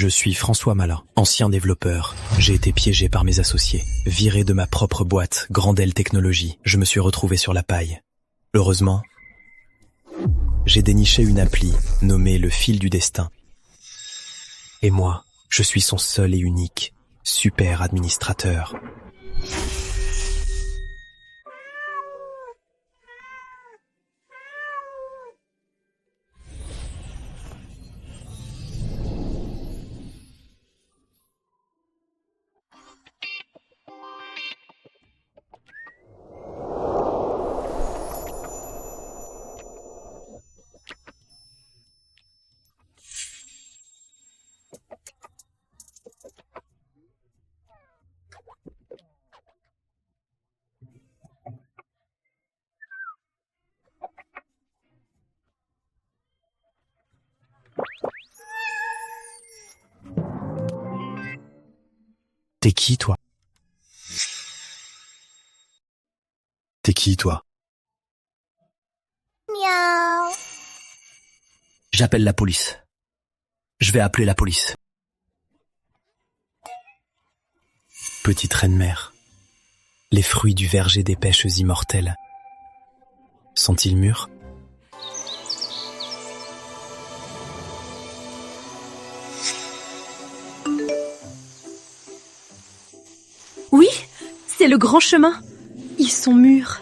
Je suis François Malin, ancien développeur. J'ai été piégé par mes associés. Viré de ma propre boîte, Grandel Technologies, je me suis retrouvé sur la paille. Heureusement, j'ai déniché une appli nommée Le Fil du Destin. Et moi, je suis son seul et unique super administrateur. T'es qui, toi? T'es qui, toi? Miaou. J'appelle la police. Je vais appeler la police. Petite reine-mère, les fruits du verger des pêches immortelles sont-ils mûrs? Oui, c'est le grand chemin. Ils sont mûrs.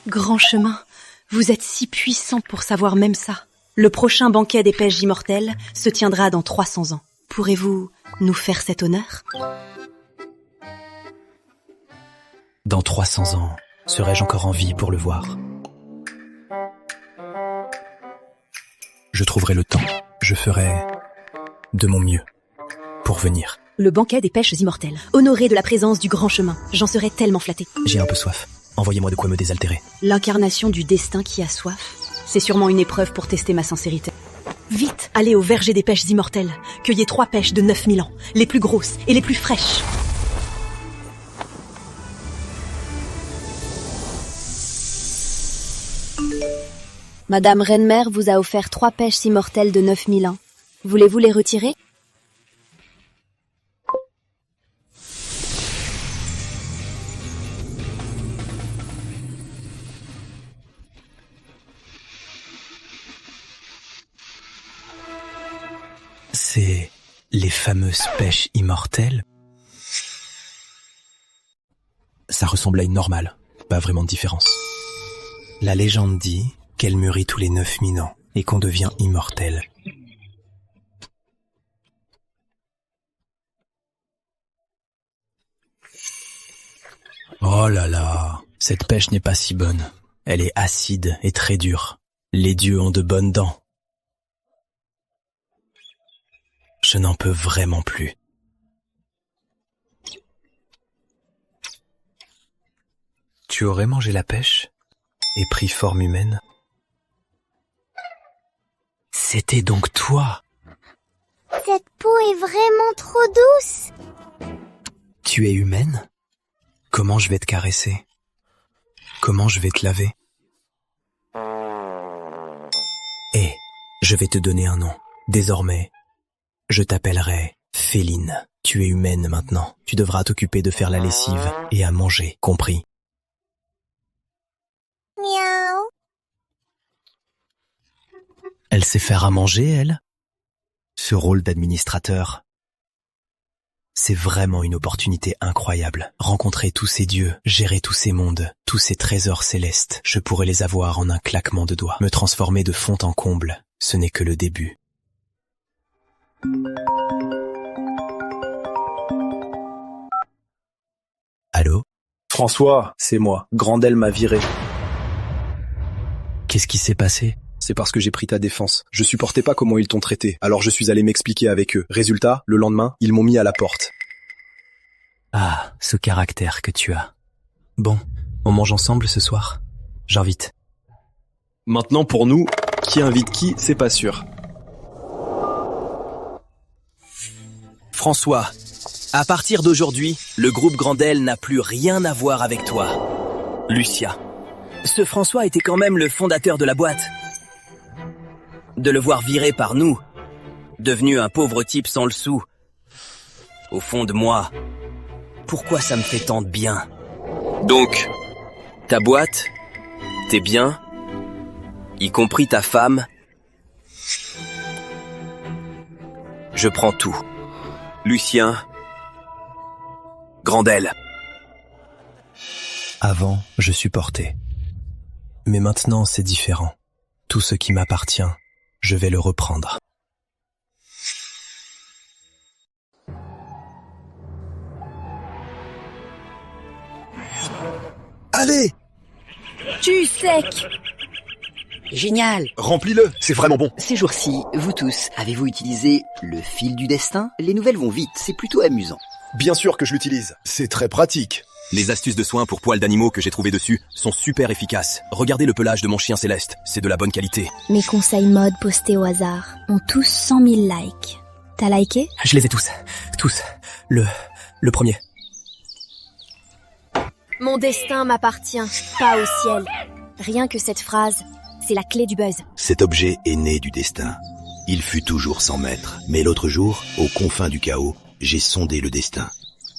Grand chemin, vous êtes si puissant pour savoir même ça. Le prochain banquet des pêches immortelles se tiendra dans 300 ans. Pourrez-vous nous faire cet honneur? Dans 300 ans, serai-je encore en vie pour le voir? Je trouverai le temps. Je ferai de mon mieux pour venir. Le banquet des pêches immortelles. Honoré de la présence du grand chemin. J'en serais tellement flattée. J'ai un peu soif. Envoyez-moi de quoi me désaltérer. L'incarnation du destin qui a soif. C'est sûrement une épreuve pour tester ma sincérité. Vite, allez au verger des pêches immortelles. Cueillez 3 pêches de 9000 ans. Les plus grosses et les plus fraîches. Madame Reine-Mère vous a offert 3 pêches immortelles de 9000 ans. Voulez-vous les retirer? C'est les fameuses pêches immortelles? Ça ressemble à une normale, pas vraiment de différence. La légende dit qu'elle mûrit tous les 9000 ans et qu'on devient immortel. Oh là là, cette pêche n'est pas si bonne. Elle est acide et très dure. Les dieux ont de bonnes dents. Je n'en peux vraiment plus. Tu aurais mangé la pêche et pris forme humaine? C'était donc toi! Cette peau est vraiment trop douce. Tu es humaine? Comment je vais te caresser? Comment je vais te laver? Et je vais te donner un nom. Désormais, je t'appellerai Féline. Tu es humaine maintenant. Tu devras t'occuper de faire la lessive et à manger, compris? Miaou. Elle sait faire à manger, elle? Ce rôle d'administrateur, c'est vraiment une opportunité incroyable. Rencontrer tous ces dieux, gérer tous ces mondes, tous ces trésors célestes, je pourrais les avoir en un claquement de doigts. Me transformer de fond en comble, ce n'est que le début. Allô? François, c'est moi. Grandel m'a viré. Qu'est-ce qui s'est passé? C'est parce que j'ai pris ta défense. Je supportais pas comment ils t'ont traité, alors je suis allé m'expliquer avec eux. Résultat, le lendemain, ils m'ont mis à la porte. Ah, ce caractère que tu as. Bon, on mange ensemble ce soir? J'invite. Maintenant, pour nous, qui invite qui, c'est pas sûr. François, à partir d'aujourd'hui, le groupe Grandel n'a plus rien à voir avec toi. Lucia. Ce François était quand même le fondateur de la boîte. De le voir viré par nous, devenu un pauvre type sans le sou, au fond de moi, pourquoi ça me fait tant de bien. Donc, ta boîte, tes biens, y compris ta femme, je prends tout. Lucien, Grandel. Avant, je supportais. Mais maintenant, c'est différent. Tout ce qui m'appartient, je vais le reprendre. Allez! Tu sec! Génial! Remplis-le, c'est vraiment bon. Ces jours-ci, vous tous, avez-vous utilisé le fil du destin? Les nouvelles vont vite, c'est plutôt amusant. Bien sûr que je l'utilise, c'est très pratique. Les astuces de soins pour poils d'animaux que j'ai trouvées dessus sont super efficaces. Regardez le pelage de mon chien Céleste, c'est de la bonne qualité. Mes conseils mode postés au hasard ont tous 100 000 likes. T'as liké? Je les ai tous. Tous. Le premier. Mon destin m'appartient, pas au ciel. Rien que cette phrase, c'est la clé du buzz. Cet objet est né du destin. Il fut toujours sans maître. Mais l'autre jour, aux confins du chaos, j'ai sondé le destin.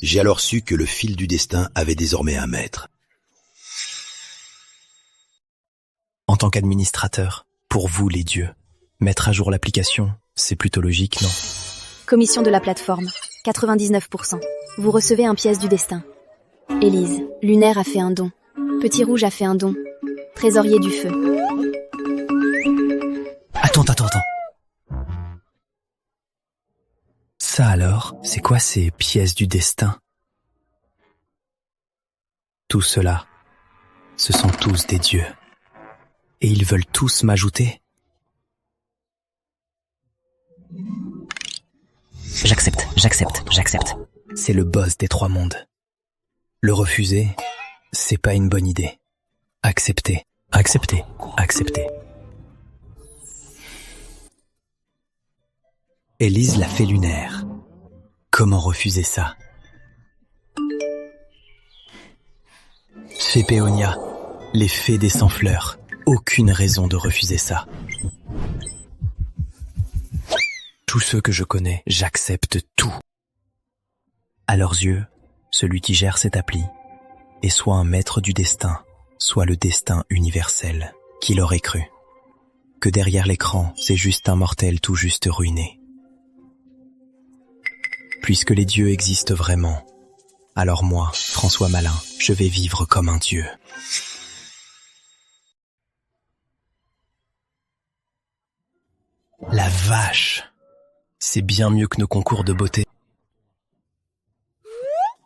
J'ai alors su que le fil du destin avait désormais un maître. En tant qu'administrateur, pour vous les dieux, mettre à jour l'application, c'est plutôt logique, non? Commission de la plateforme, 99%. Vous recevez un pièce du destin. Élise, Lunaire a fait un don. Petit Rouge a fait un don. Trésorier du feu. Attends. Ça alors, c'est quoi ces pièces du destin? Tout cela, ce sont tous des dieux. Et ils veulent tous m'ajouter? J'accepte. C'est le boss des trois mondes. Le refuser, c'est pas une bonne idée. Accepter. Élise la fée lunaire. Comment refuser ça? Fée Péonia, les fées des sans-fleurs. Aucune raison de refuser ça. Tous ceux que je connais, j'accepte tout. À leurs yeux, celui qui gère cette appli est soit un maître du destin, soit le destin universel. Qui l'aurait cru? Que derrière l'écran, c'est juste un mortel tout juste ruiné. Puisque les dieux existent vraiment, alors moi, François Malin, je vais vivre comme un dieu. La vache! C'est bien mieux que nos concours de beauté.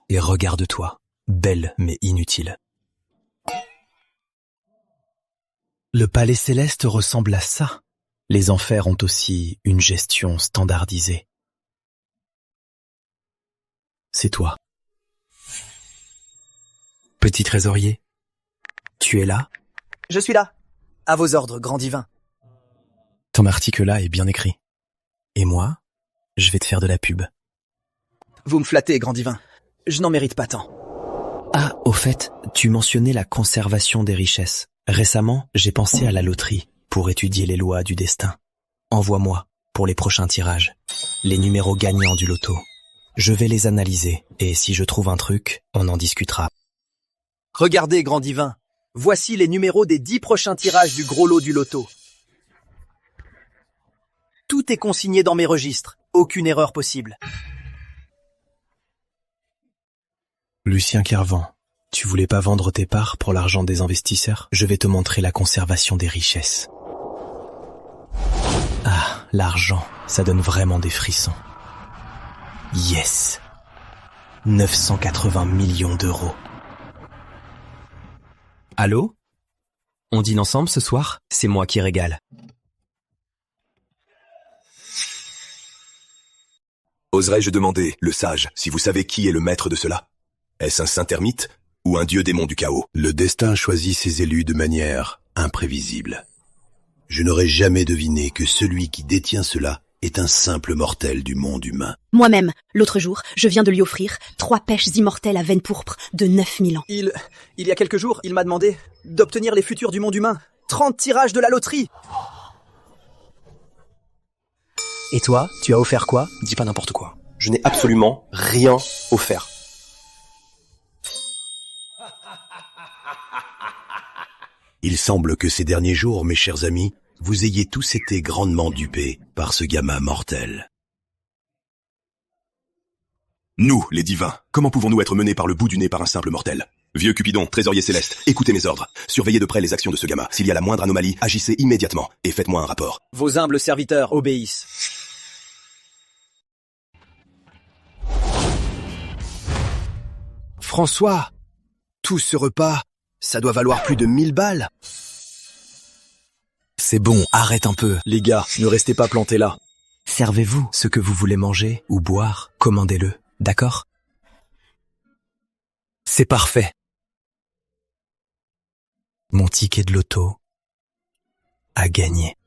Et regarde-toi, belle mais inutile. Le palais céleste ressemble à ça. Les enfers ont aussi une gestion standardisée. C'est toi. Petit trésorier, tu es là? Je suis là. À vos ordres, grand divin. Ton article là est bien écrit. Et moi, je vais te faire de la pub. Vous me flattez, grand divin. Je n'en mérite pas tant. Ah, au fait, tu mentionnais la conservation des richesses. Récemment, j'ai pensé à la loterie pour étudier les lois du destin. Envoie-moi, pour les prochains tirages, les numéros gagnants du loto. Je vais les analyser, et si je trouve un truc, on en discutera. Regardez, grand divin. Voici les numéros des 10 prochains tirages du gros lot du loto. Tout est consigné dans mes registres. Aucune erreur possible. Lucien Kervan, tu voulais pas vendre tes parts pour l'argent des investisseurs? Je vais te montrer la conservation des richesses. Ah, l'argent, ça donne vraiment des frissons. Yes! 980 millions d'euros. Allô? On dîne ensemble ce soir? C'est moi qui régale. Oserais-je demander, le sage, si vous savez qui est le maître de cela? Est-ce un saint ermite ou un dieu démon du chaos? Le destin choisit ses élus de manière imprévisible. Je n'aurais jamais deviné que celui qui détient cela est un simple mortel du monde humain. Moi-même, l'autre jour, je viens de lui offrir 3 pêches immortelles à veine pourpre de 9000 ans. Il y a quelques jours, il m'a demandé d'obtenir les futurs du monde humain. 30 tirages de la loterie. Et toi, tu as offert quoi? Dis pas n'importe quoi. Je n'ai absolument rien offert. Il semble que ces derniers jours, mes chers amis, vous ayez tous été grandement dupés par ce gamin mortel. Nous, les divins, comment pouvons-nous être menés par le bout du nez par un simple mortel? Vieux Cupidon, trésorier céleste, écoutez mes ordres. Surveillez de près les actions de ce gamin. S'il y a la moindre anomalie, agissez immédiatement et faites-moi un rapport. Vos humbles serviteurs obéissent. François, tout ce repas, ça doit valoir plus de 1000 balles. C'est bon, arrête un peu. Les gars, ne restez pas plantés là. Servez-vous ce que vous voulez manger ou boire, commandez-le, d'accord? C'est parfait. Mon ticket de loto a gagné.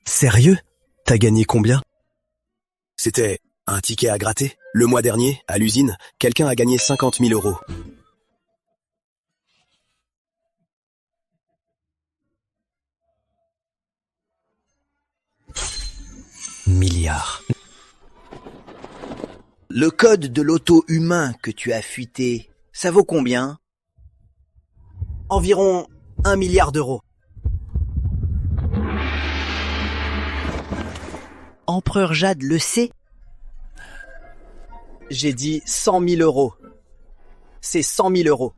Sérieux? T'as gagné combien? C'était un ticket à gratter. Le mois dernier, à l'usine, quelqu'un a gagné 50 000 euros. Milliards. Le code de l'auto humain que tu as fuité, ça vaut combien? Environ 1 milliard d'euros. Empereur Jade le sait? J'ai dit 100 000 euros. C'est 100 000 euros.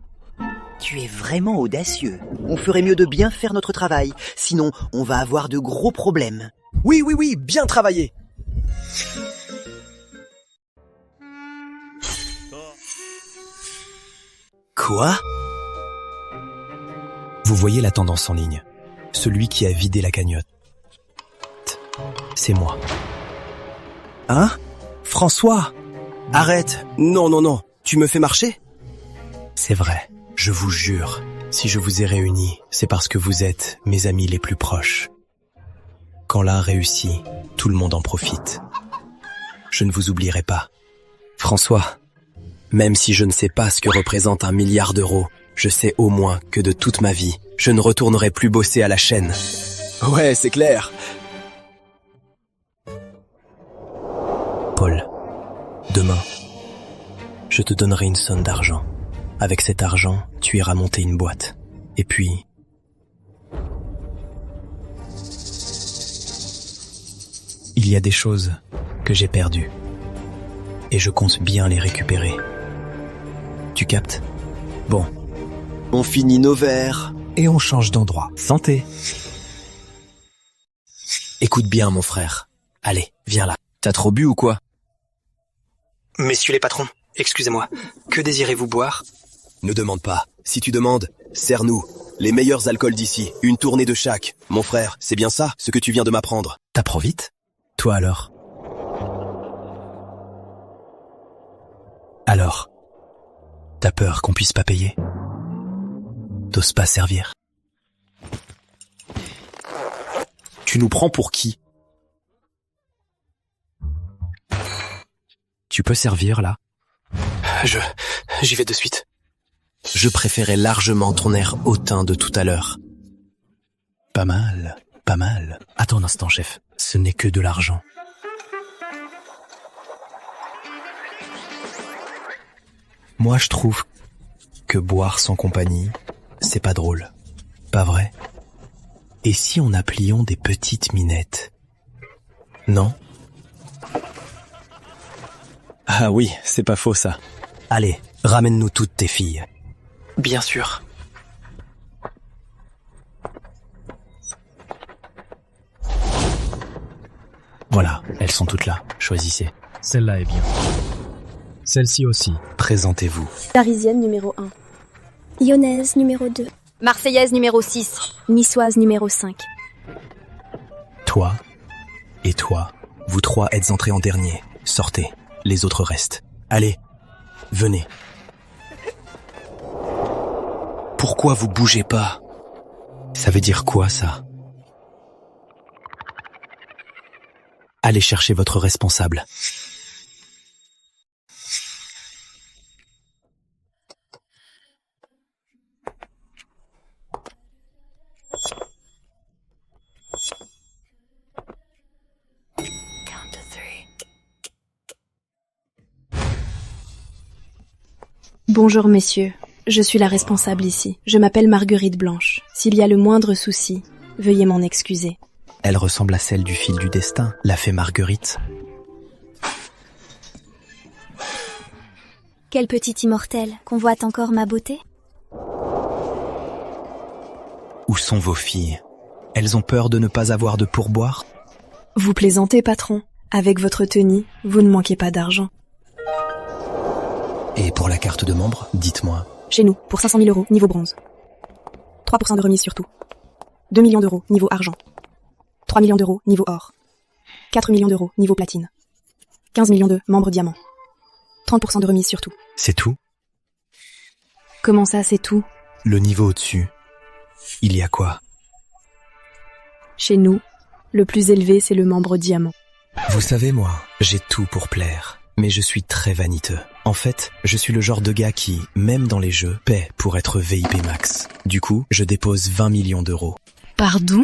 Tu es vraiment audacieux. On ferait mieux de bien faire notre travail, sinon on va avoir de gros problèmes. Oui, bien travaillé. Quoi? Vous voyez la tendance en ligne. Celui qui a vidé la cagnotte. C'est moi. Hein? François? Arrête! Non, tu me fais marcher? C'est vrai, je vous jure, si je vous ai réunis, c'est parce que vous êtes mes amis les plus proches. Quand l'un réussit, tout le monde en profite. Je ne vous oublierai pas. François, même si je ne sais pas ce que représente 1 milliard d'euros, je sais au moins que de toute ma vie, je ne retournerai plus bosser à la chaîne. Ouais, c'est clair. Paul, demain, je te donnerai une somme d'argent. Avec cet argent, tu iras monter une boîte. Et puis... il y a des choses que j'ai perdues. Et je compte bien les récupérer. Tu captes? Bon. On finit nos verres. Et on change d'endroit. Santé. Écoute bien, mon frère. Allez, viens là. T'as trop bu ou quoi? Messieurs les patrons, excusez-moi. Que désirez-vous boire? Ne demande pas. Si tu demandes, sers-nous. Les meilleurs alcools d'ici. Une tournée de chaque. Mon frère, c'est bien ça, ce que tu viens de m'apprendre. T'apprends vite? Toi alors? Alors, t'as peur qu'on puisse pas payer? T'oses pas servir? Tu nous prends pour qui? Tu peux servir là? J'y vais de suite. Je préférais largement ton air hautain de tout à l'heure. Pas mal, pas mal. Attends un instant, chef. Ce n'est que de l'argent. Moi, je trouve que boire sans compagnie, c'est pas drôle. Pas vrai? Et si on applions des petites minettes? Non? Ah oui, c'est pas faux ça. Allez, ramène-nous toutes tes filles. Bien sûr. Voilà, elles sont toutes là. Choisissez. Celle-là est bien. Celle-ci aussi. Présentez-vous. Parisienne numéro 1. Lyonnaise numéro 2. Marseillaise numéro 6. Niçoise numéro 5. Toi et toi, vous trois êtes entrés en dernier. Sortez, les autres restent. Allez, venez. Pourquoi vous bougez pas? Ça veut dire quoi ça? Allez chercher votre responsable. Bonjour messieurs, je suis la responsable ici. Je m'appelle Marguerite Blanche. S'il y a le moindre souci, veuillez m'en excuser. Elle ressemble à celle du fil du destin, la fée Marguerite. Quel petit immortel convoite encore ma beauté? Où sont vos filles? Elles ont peur de ne pas avoir de pourboire? Vous plaisantez, patron. Avec votre tenue, vous ne manquez pas d'argent. Et pour la carte de membre, dites-moi. Chez nous, pour 500 000 euros, niveau bronze. 3% de remise sur tout. 2 millions d'euros, niveau argent. 3 millions d'euros, niveau or. 4 millions d'euros, niveau platine. 15 millions de membres diamant. 30% de remise sur tout. C'est tout? Comment ça, c'est tout? Le niveau au-dessus, il y a quoi? Chez nous, le plus élevé, c'est le membre diamant. Vous savez, moi, j'ai tout pour plaire. Mais je suis très vaniteux. En fait, je suis le genre de gars qui, même dans les jeux, paie pour être VIP max. Du coup, je dépose 20 millions d'euros. Pardon?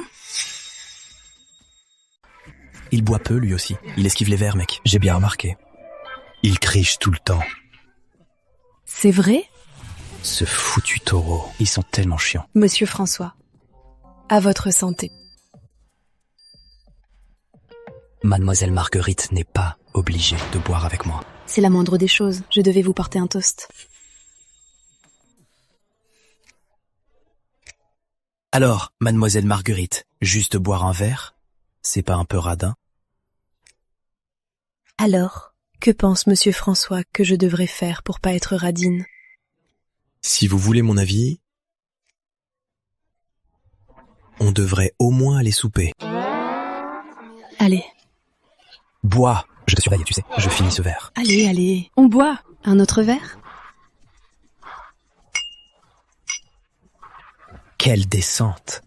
Il boit peu, lui aussi. Il esquive les verres, mec. J'ai bien remarqué. Il criche tout le temps. C'est vrai? Ce foutu taureau. Ils sont tellement chiants. Monsieur François, à votre santé. Mademoiselle Marguerite n'est pas obligée de boire avec moi. C'est la moindre des choses. Je devais vous porter un toast. Alors, Mademoiselle Marguerite, juste boire un verre? C'est pas un peu radin? Alors, que pense Monsieur François que je devrais faire pour pas être radine? Si vous voulez mon avis, on devrait au moins aller souper. Allez. Bois. Je te surveille, tu sais. Je finis ce verre. Allez, allez. On boit. Un autre verre? Quelle descente.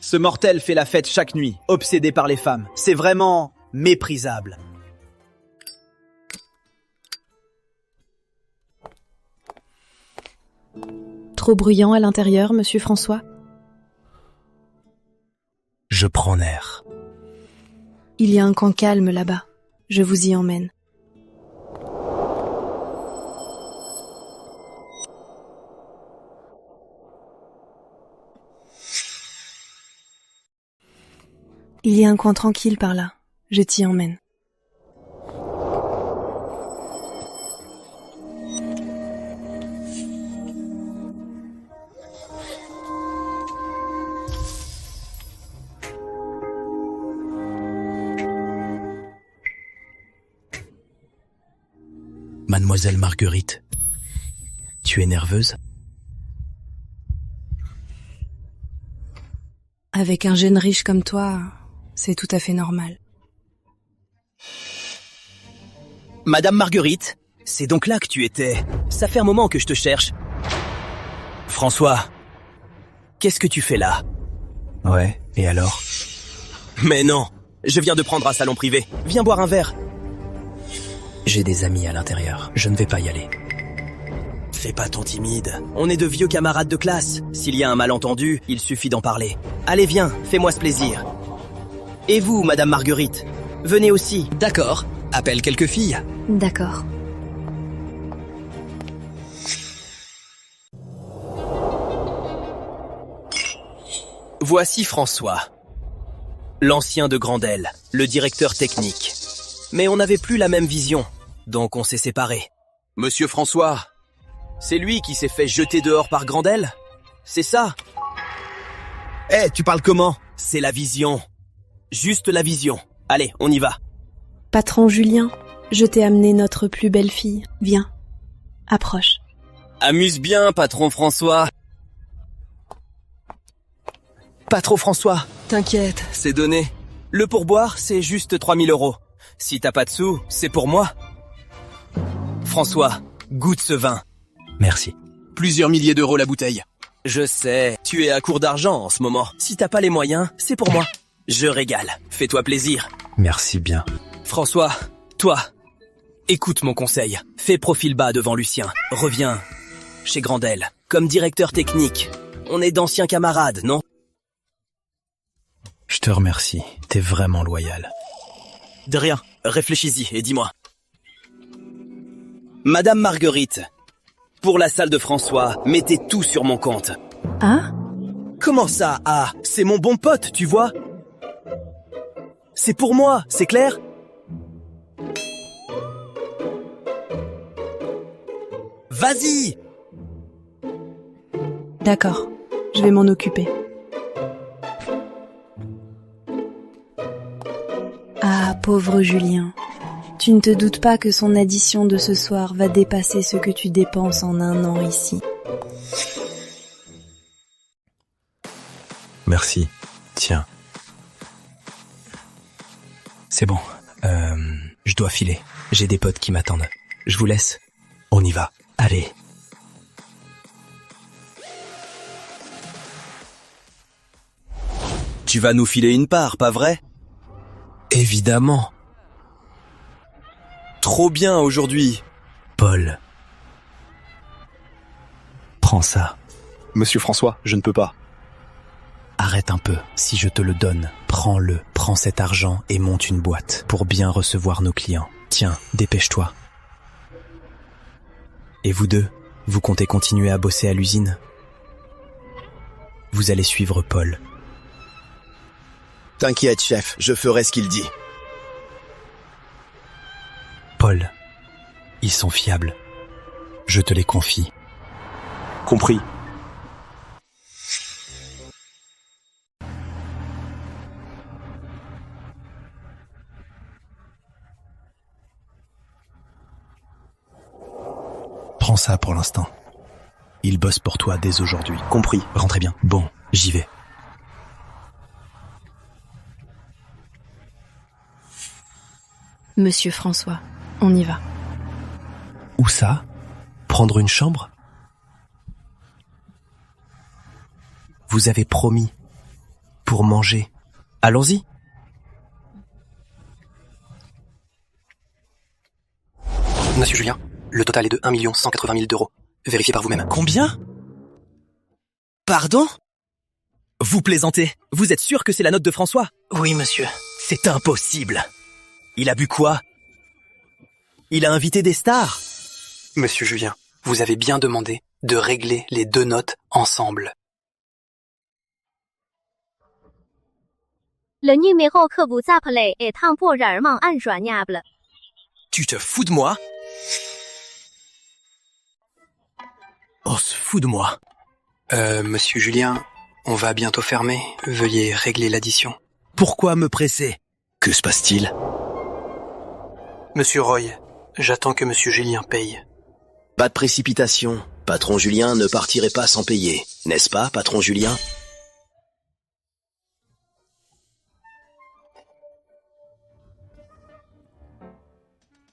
Ce mortel fait la fête chaque nuit, obsédé par les femmes. C'est vraiment méprisable. Trop bruyant à l'intérieur, Monsieur François? Je prends l'air. Il y a un camp calme là-bas. Je vous y emmène. Il y a un coin tranquille par là. Je t'y emmène. Mademoiselle Marguerite, tu es nerveuse? Avec un jeune riche comme toi, c'est tout à fait normal. Madame Marguerite, c'est donc là que tu étais. Ça fait un moment que je te cherche. François, qu'est-ce que tu fais là? Ouais, et alors? Mais non, je viens de prendre un salon privé. Viens boire un verre. J'ai des amis à l'intérieur, je ne vais pas y aller. Fais pas ton timide. On est de vieux camarades de classe. S'il y a un malentendu, il suffit d'en parler. Allez, viens, fais-moi ce plaisir. Et vous, Madame Marguerite, venez aussi. D'accord, appelle quelques filles. D'accord. Voici François, l'ancien de Grandel, le directeur technique. Mais on n'avait plus la même vision, donc on s'est séparés. Monsieur François, c'est lui qui s'est fait jeter dehors par Grandel? C'est ça? Eh, tu parles comment? C'est la vision. Juste la vision. Allez, on y va. Patron Julien, je t'ai amené notre plus belle fille. Viens, approche. Amuse bien, patron François. Patron François, t'inquiète, c'est donné. Le pourboire, c'est juste 3 000 euros. Si t'as pas de sous, c'est pour moi. François, goûte ce vin. Merci. Plusieurs milliers d'euros la bouteille. Je sais, tu es à court d'argent en ce moment. Si t'as pas les moyens, c'est pour moi. Je régale, fais-toi plaisir. Merci bien. François, toi, écoute mon conseil. Fais profil bas devant Lucien. Reviens chez Grandel, comme directeur technique. On est d'anciens camarades, non? Je te remercie, t'es vraiment loyal. De rien. Réfléchis-y et dis-moi. Madame Marguerite, pour la salle de François, mettez tout sur mon compte. Ah? Comment ça, ah? C'est mon bon pote, tu vois? C'est pour moi, c'est clair? Vas-y! D'accord, je vais m'en occuper. Ah, pauvre Julien. Tu ne te doutes pas que son addition de ce soir va dépasser ce que tu dépenses en un an ici. Merci. Tiens. C'est bon. Je dois filer. J'ai des potes qui m'attendent. Je vous laisse. On y va. Allez. Tu vas nous filer une part, pas vrai? Évidemment. Trop bien aujourd'hui. Paul. Prends ça. Monsieur François, je ne peux pas. Arrête un peu. Si je te le donne, prends-le. Prends cet argent et monte une boîte pour bien recevoir nos clients. Tiens, dépêche-toi. Et vous deux, vous comptez continuer à bosser à l'usine? Vous allez suivre Paul. T'inquiète, chef, je ferai ce qu'il dit. Paul, ils sont fiables. Je te les confie. Compris. Prends ça pour l'instant. Ils bossent pour toi dès aujourd'hui. Compris. Rentrez bien. Bon, j'y vais. Monsieur François, on y va. Où ça? Prendre une chambre? Vous avez promis. Pour manger. Allons-y. Monsieur Julien, le total est de 1 180 000 €. Vérifiez par vous-même. Combien? Pardon? Vous plaisantez. Vous êtes sûr que c'est la note de François? Oui, monsieur. C'est impossible. Il a bu quoi? Il a invité des stars? Monsieur Julien, vous avez bien demandé de régler les deux notes ensemble. Tu te fous de moi? On se fout de moi. Monsieur Julien, on va bientôt fermer. Veuillez régler l'addition. Pourquoi me presser? Que se passe-t-il? Monsieur Roy, j'attends que monsieur Julien paye. Pas de précipitation. Patron Julien ne partirait pas sans payer. N'est-ce pas, patron Julien?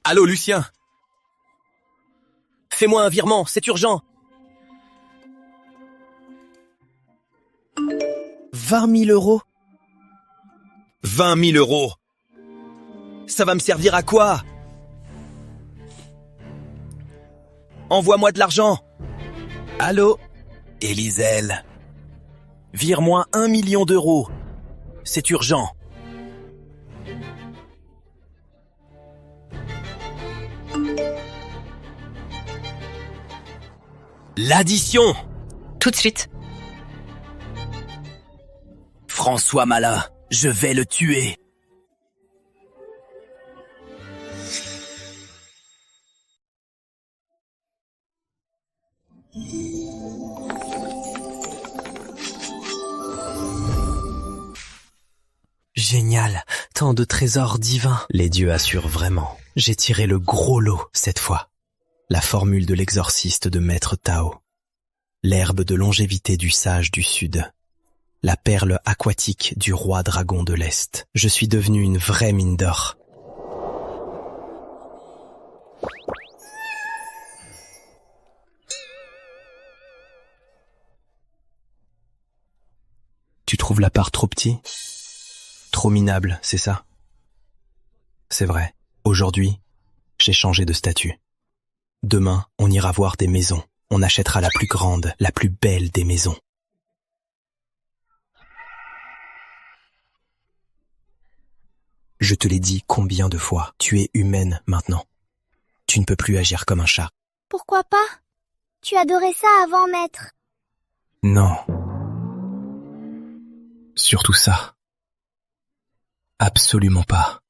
Allô, Lucien? Fais-moi un virement, c'est urgent. 20 000 €? 20 000 €? Ça va me servir à quoi? Envoie-moi de l'argent. Allô? Éliselle. Vire-moi 1 million d'euros. C'est urgent. L'addition! Tout de suite. François Malin, je vais le tuer. Génial, tant de trésors divins. Les dieux assurent vraiment. J'ai tiré le gros lot cette fois. La formule de l'exorciste de Maître Tao. L'herbe de longévité du sage du Sud. La perle aquatique du roi dragon de l'Est. Je suis devenu une vraie mine d'or. Tu trouves la part trop petit? Trop minable, c'est ça? C'est vrai. Aujourd'hui, j'ai changé de statut. Demain, on ira voir des maisons. On achètera la plus grande, la plus belle des maisons. Je te l'ai dit combien de fois, tu es humaine maintenant. Tu ne peux plus agir comme un chat. Pourquoi pas? Tu adorais ça avant, maître. Non. Surtout ça. Absolument pas.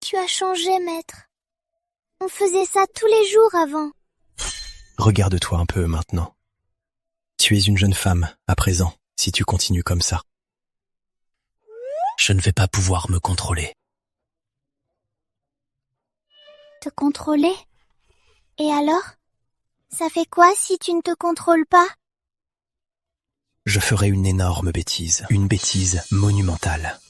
Tu as changé, maître. On faisait ça tous les jours avant. Regarde-toi un peu maintenant. Tu es une jeune femme, à présent, si tu continues comme ça. Je ne vais pas pouvoir me contrôler. Te contrôler? Et alors? Ça fait quoi si tu ne te contrôles pas? Je ferai une énorme bêtise, une bêtise monumentale.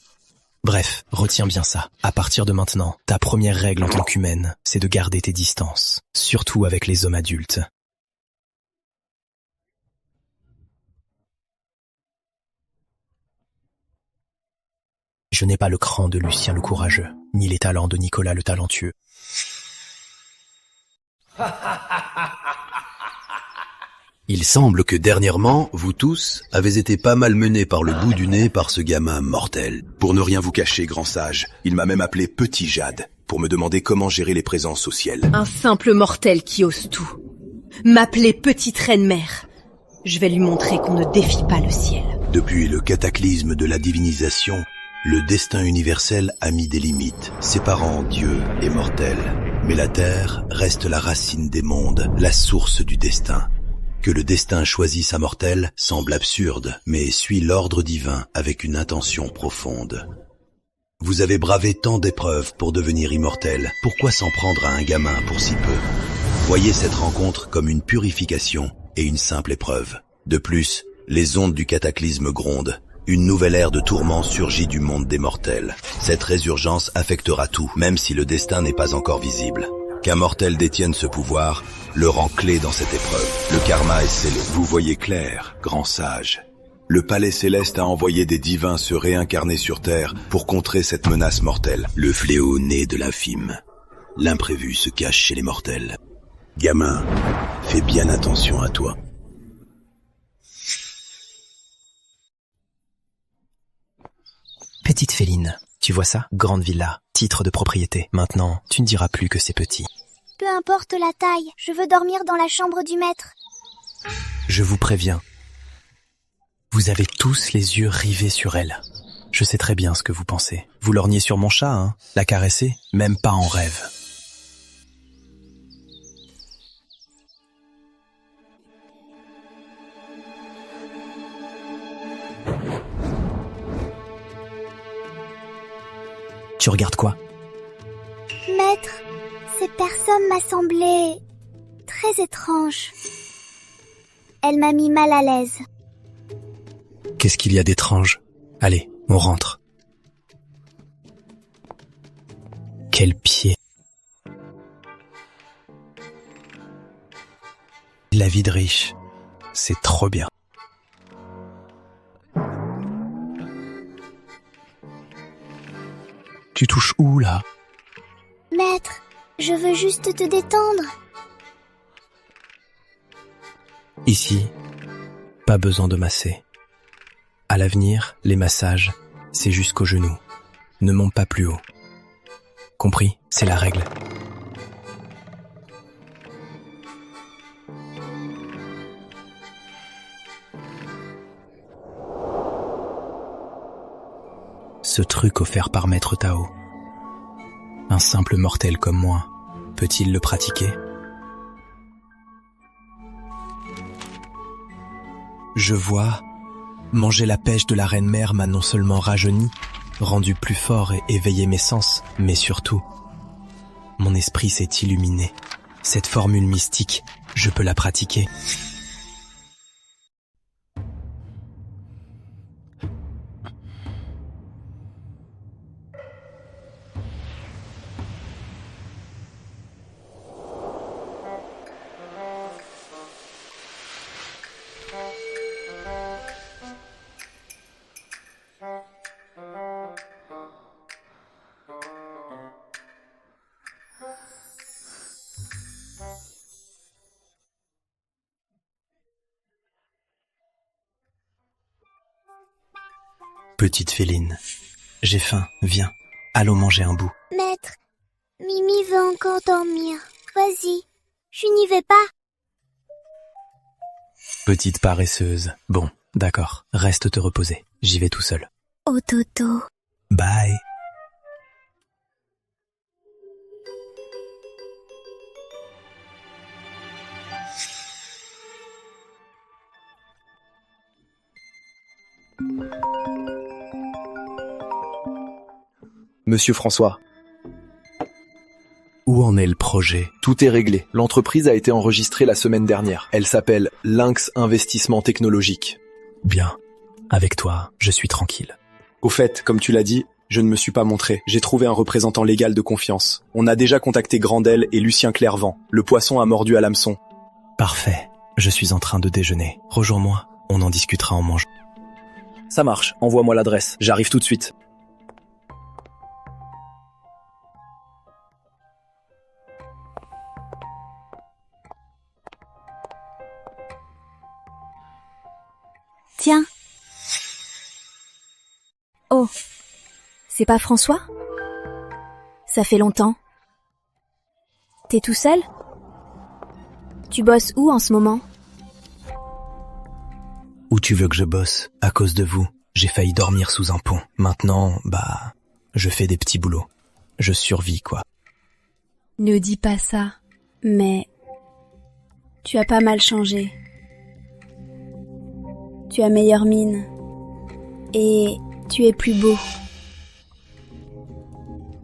Bref, retiens bien ça. À partir de maintenant, ta première règle en tant qu'humaine, c'est de garder tes distances, surtout avec les hommes adultes. Je n'ai pas le cran de Lucien le courageux, ni les talents de Nicolas le talentueux. Il semble que dernièrement, vous tous avez été pas mal menés par le bout du nez par ce gamin mortel. Pour ne rien vous cacher, grand sage, il m'a même appelé Petit Jade, pour me demander comment gérer les présences au ciel. Un simple mortel qui ose tout. M'appeler petite reine-mère. Je vais lui montrer qu'on ne défie pas le ciel. Depuis le cataclysme de la divinisation, le destin universel a mis des limites, séparant Dieu et mortels. Mais la Terre reste la racine des mondes, la source du destin. Que le destin choisisse un mortel semble absurde, mais suit l'ordre divin avec une intention profonde. Vous avez bravé tant d'épreuves pour devenir immortel, pourquoi s'en prendre à un gamin pour si peu? Voyez cette rencontre comme une purification et une simple épreuve. De plus, les ondes du cataclysme grondent. Une nouvelle ère de tourments surgit du monde des mortels. Cette résurgence affectera tout, même si le destin n'est pas encore visible. Qu'un mortel détienne ce pouvoir le rend clé dans cette épreuve. Le karma est scellé. Vous voyez clair, grand sage. Le palais céleste a envoyé des divins se réincarner sur Terre pour contrer cette menace mortelle. Le fléau né de l'infime. L'imprévu se cache chez les mortels. Gamin, fais bien attention à toi. Petite Féline, tu vois ça? Grande villa, titre de propriété. Maintenant, tu ne diras plus que c'est petit. Peu importe la taille, je veux dormir dans la chambre du maître. Je vous préviens. Vous avez tous les yeux rivés sur elle. Je sais très bien ce que vous pensez. Vous lorgnez sur mon chat, hein? La caresser? Même pas en rêve. Tu regardes quoi? Maître, cette personne m'a semblé très étrange. Elle m'a mis mal à l'aise. Qu'est-ce qu'il y a d'étrange? Allez, on rentre. Quel pied! La vie de riche, c'est trop bien. Tu touches où, là? Maître, je veux juste te détendre. Ici, pas besoin de masser. À l'avenir, les massages, c'est jusqu'aux genoux. Ne monte pas plus haut. Compris? C'est la règle. Ce truc offert par Maître Tao. Un simple mortel comme moi, peut-il le pratiquer? Je vois, manger la pêche de la reine-mère m'a non seulement rajeuni, rendu plus fort et éveillé mes sens, mais surtout, mon esprit s'est illuminé. Cette formule mystique, je peux la pratiquer. Petite féline, j'ai faim, viens, allons manger un bout. Maître, Mimi veut encore dormir. Vas-y, je n'y vais pas. Petite paresseuse, bon, d'accord, reste te reposer, j'y vais tout seul. Oh Toto. Bye. Monsieur François. Où en est le projet? Tout est réglé. L'entreprise a été enregistrée la semaine dernière. Elle s'appelle Lynx Investissement Technologique. Bien. Avec toi, je suis tranquille. Au fait, comme tu l'as dit, je ne me suis pas montré. J'ai trouvé un représentant légal de confiance. On a déjà contacté Grandel et Lucien Clairvent. Le poisson a mordu à l'hameçon. Parfait. Je suis en train de déjeuner. Rejoins-moi. On en discutera en mangeant. Ça marche. Envoie-moi l'adresse. J'arrive tout de suite. Tiens. Oh, c'est pas François? Ça fait longtemps. T'es tout seul? Tu bosses où en ce moment? Où tu veux que je bosse? À cause de vous, j'ai failli dormir sous un pont. Maintenant, je fais des petits boulots. Je survis, quoi. Ne dis pas ça. Mais tu as pas mal changé. Tu as meilleure mine. Et tu es plus beau.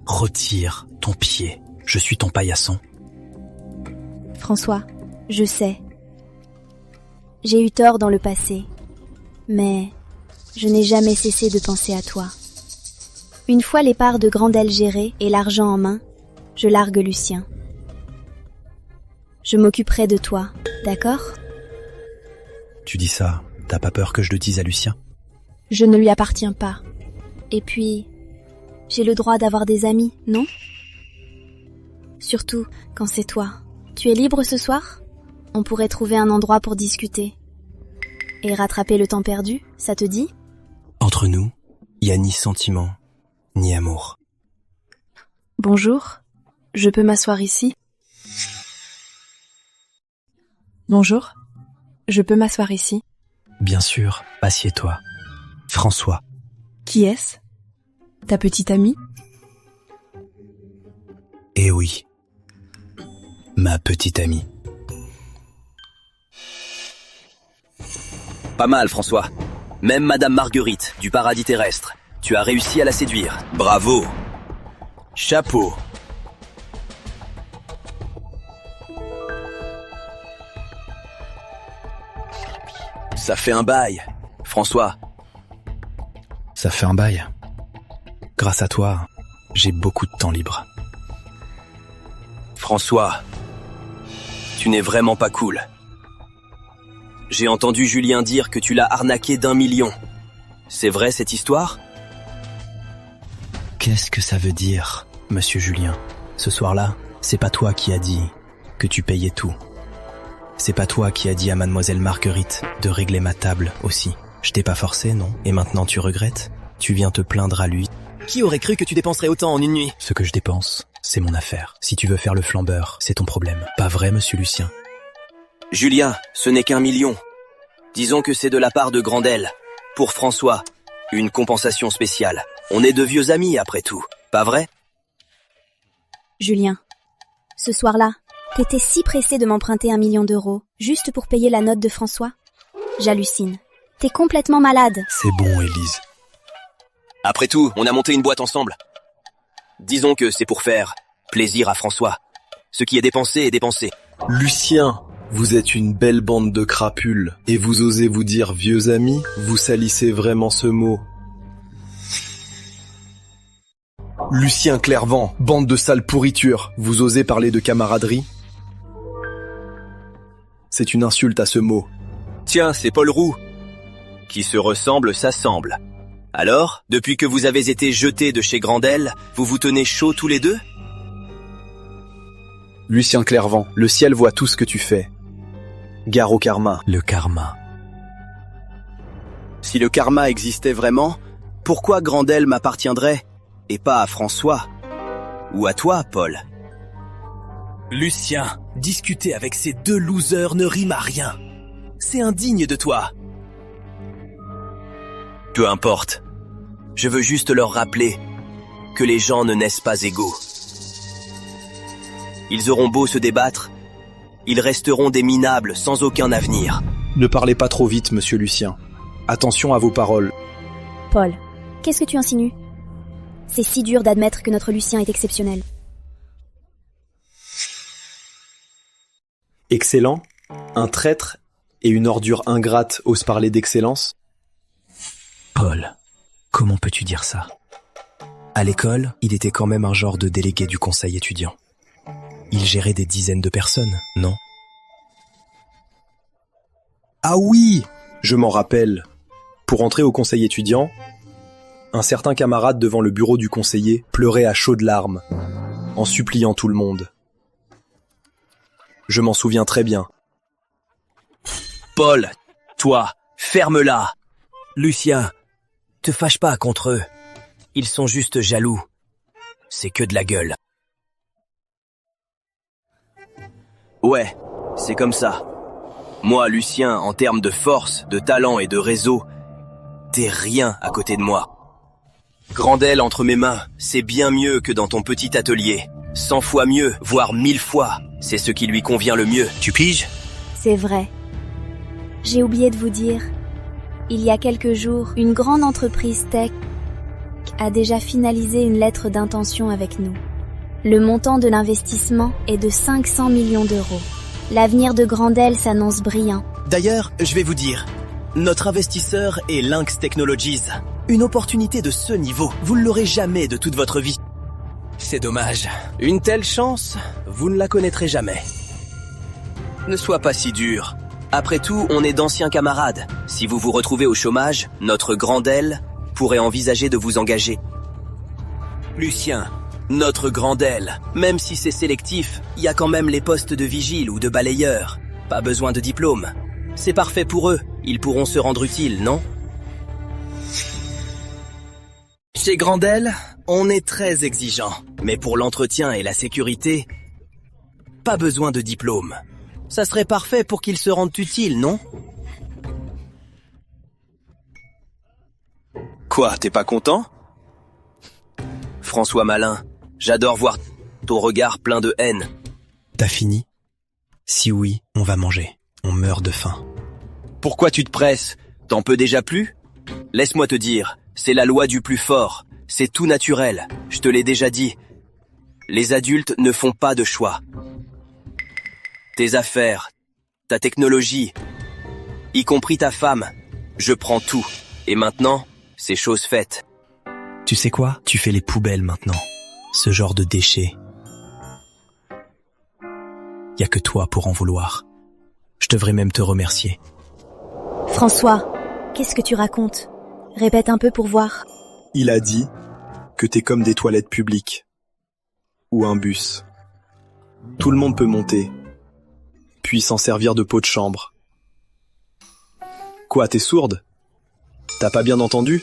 Retire ton pied. Je suis ton paillasson. François, je sais. J'ai eu tort dans le passé. Mais je n'ai jamais cessé de penser à toi. Une fois les parts de Grandel gérées et l'argent en main, je largue Lucien. Je m'occuperai de toi, d'accord? Tu dis ça, t'as pas peur que je le dise à Lucien? Je ne lui appartiens pas. Et puis, j'ai le droit d'avoir des amis, non? Surtout quand c'est toi. Tu es libre ce soir? On pourrait trouver un endroit pour discuter. Et rattraper le temps perdu, ça te dit? Entre nous, il n'y a ni sentiment, ni amour. Bonjour, je peux m'asseoir ici? Bonjour, je peux m'asseoir ici? Bien sûr, assieds-toi. François. Qui est-ce? Ta petite amie? Eh oui, ma petite amie. Pas mal, François. Même Madame Marguerite, du paradis terrestre. Tu as réussi à la séduire. Bravo. Chapeau. Ça fait un bail, François. Ça fait un bail. Grâce à toi, j'ai beaucoup de temps libre. François, tu n'es vraiment pas cool. J'ai entendu Julien dire que tu l'as arnaqué d'1 million. C'est vrai cette histoire? Qu'est-ce que ça veut dire, monsieur Julien? Ce soir-là, c'est pas toi qui as dit que tu payais tout. C'est pas toi qui as dit à mademoiselle Marguerite de régler ma table aussi. Je t'ai pas forcé, non? Et maintenant tu regrettes? Tu viens te plaindre à lui. Qui aurait cru que tu dépenserais autant en une nuit? Ce que je dépense, c'est mon affaire. Si tu veux faire le flambeur, c'est ton problème. Pas vrai, monsieur Lucien? Julien, ce n'est qu'1 million. Disons que c'est de la part de Grandel. Pour François, une compensation spéciale. On est de vieux amis après tout, pas vrai? Julien, ce soir-là, t'étais si pressé de m'emprunter 1 million d'euros, juste pour payer la note de François? J'hallucine. T'es complètement malade. C'est bon, Élise. Après tout, on a monté une boîte ensemble. Disons que c'est pour faire plaisir à François. Ce qui est dépensé est dépensé. Lucien, vous êtes une belle bande de crapules. Et vous osez vous dire vieux amis? Vous salissez vraiment ce mot. Lucien Clairvent, bande de sales pourritures. Vous osez parler de camaraderie? C'est une insulte à ce mot. Tiens, c'est Paul Roux. Qui se ressemble s'assemble. Alors, depuis que vous avez été jetés de chez Grandel, vous vous tenez chaud tous les deux? Lucien Clairvent, le ciel voit tout ce que tu fais. Gare au karma. Le karma. Si le karma existait vraiment, Pourquoi Grandel m'appartiendrait et pas à François? Ou à toi, Paul? Lucien, discuter avec ces deux losers ne rime à rien. C'est indigne de toi. Peu importe. Je veux juste leur rappeler que les gens ne naissent pas égaux. Ils auront beau se débattre, ils resteront des minables sans aucun avenir. Ne parlez pas trop vite, monsieur Lucien. Attention à vos paroles. Paul, qu'est-ce que tu insinues? C'est si dur d'admettre que notre Lucien est exceptionnel. Excellent? Un traître et une ordure ingrate osent parler d'excellence? Paul, comment peux-tu dire ça? À l'école, il était quand même un genre de délégué du conseil étudiant. Il gérait des dizaines de personnes, non? Ah oui! Je m'en rappelle. Pour entrer au conseil étudiant, un certain camarade devant le bureau du conseiller pleurait à chaudes larmes, en suppliant tout le monde. Je m'en souviens très bien. Paul, toi, ferme-la. Lucien, te fâche pas contre eux. Ils sont juste jaloux. C'est que de la gueule. Ouais, c'est comme ça. Moi, Lucien, en termes de force, de talent et de réseau, t'es rien à côté de moi. Grandel entre mes mains, c'est bien mieux que dans ton petit atelier. 100 fois mieux, voire 1000 fois. C'est ce qui lui convient le mieux. Tu piges? C'est vrai. J'ai oublié de vous dire, il y a quelques jours, une grande entreprise tech a déjà finalisé une lettre d'intention avec nous. Le montant de l'investissement est de 500 millions d'euros. L'avenir de Grandel s'annonce brillant. D'ailleurs, je vais vous dire, notre investisseur est Lynx Technologies. Une opportunité de ce niveau, vous ne l'aurez jamais de toute votre vie. C'est dommage. Une telle chance, vous ne la connaîtrez jamais. Ne sois pas si dur. Après tout, on est d'anciens camarades. Si vous vous retrouvez au chômage, notre Grandel pourrait envisager de vous engager. Lucien, notre Grandel, même si c'est sélectif, il y a quand même les postes de vigile ou de balayeur. Pas besoin de diplôme. C'est parfait pour eux, ils pourront se rendre utiles, non? Chez Grandel, on est très exigeant. Mais pour l'entretien et la sécurité, pas besoin de diplôme. Ça serait parfait pour qu'ils se rendent utiles, non? Quoi, t'es pas content? François Malin, j'adore voir ton regard plein de haine. T'as fini? Si oui, on va manger. On meurt de faim. Pourquoi tu te presses? T'en peux déjà plus? Laisse-moi te dire, c'est la loi du plus fort. C'est tout naturel, je te l'ai déjà dit. Les adultes ne font pas de choix. Tes affaires, ta technologie, y compris ta femme, je prends tout. Et maintenant, c'est chose faite. Tu sais quoi? Tu fais les poubelles maintenant. Ce genre de déchets. Y a que toi pour en vouloir. Je devrais même te remercier. François, qu'est-ce que tu racontes? Répète un peu pour voir. Il a dit que t'es comme des toilettes publiques. Ou un bus. Tout le monde peut monter, puis s'en servir de pot de chambre. Quoi, t'es sourde? T'as pas bien entendu?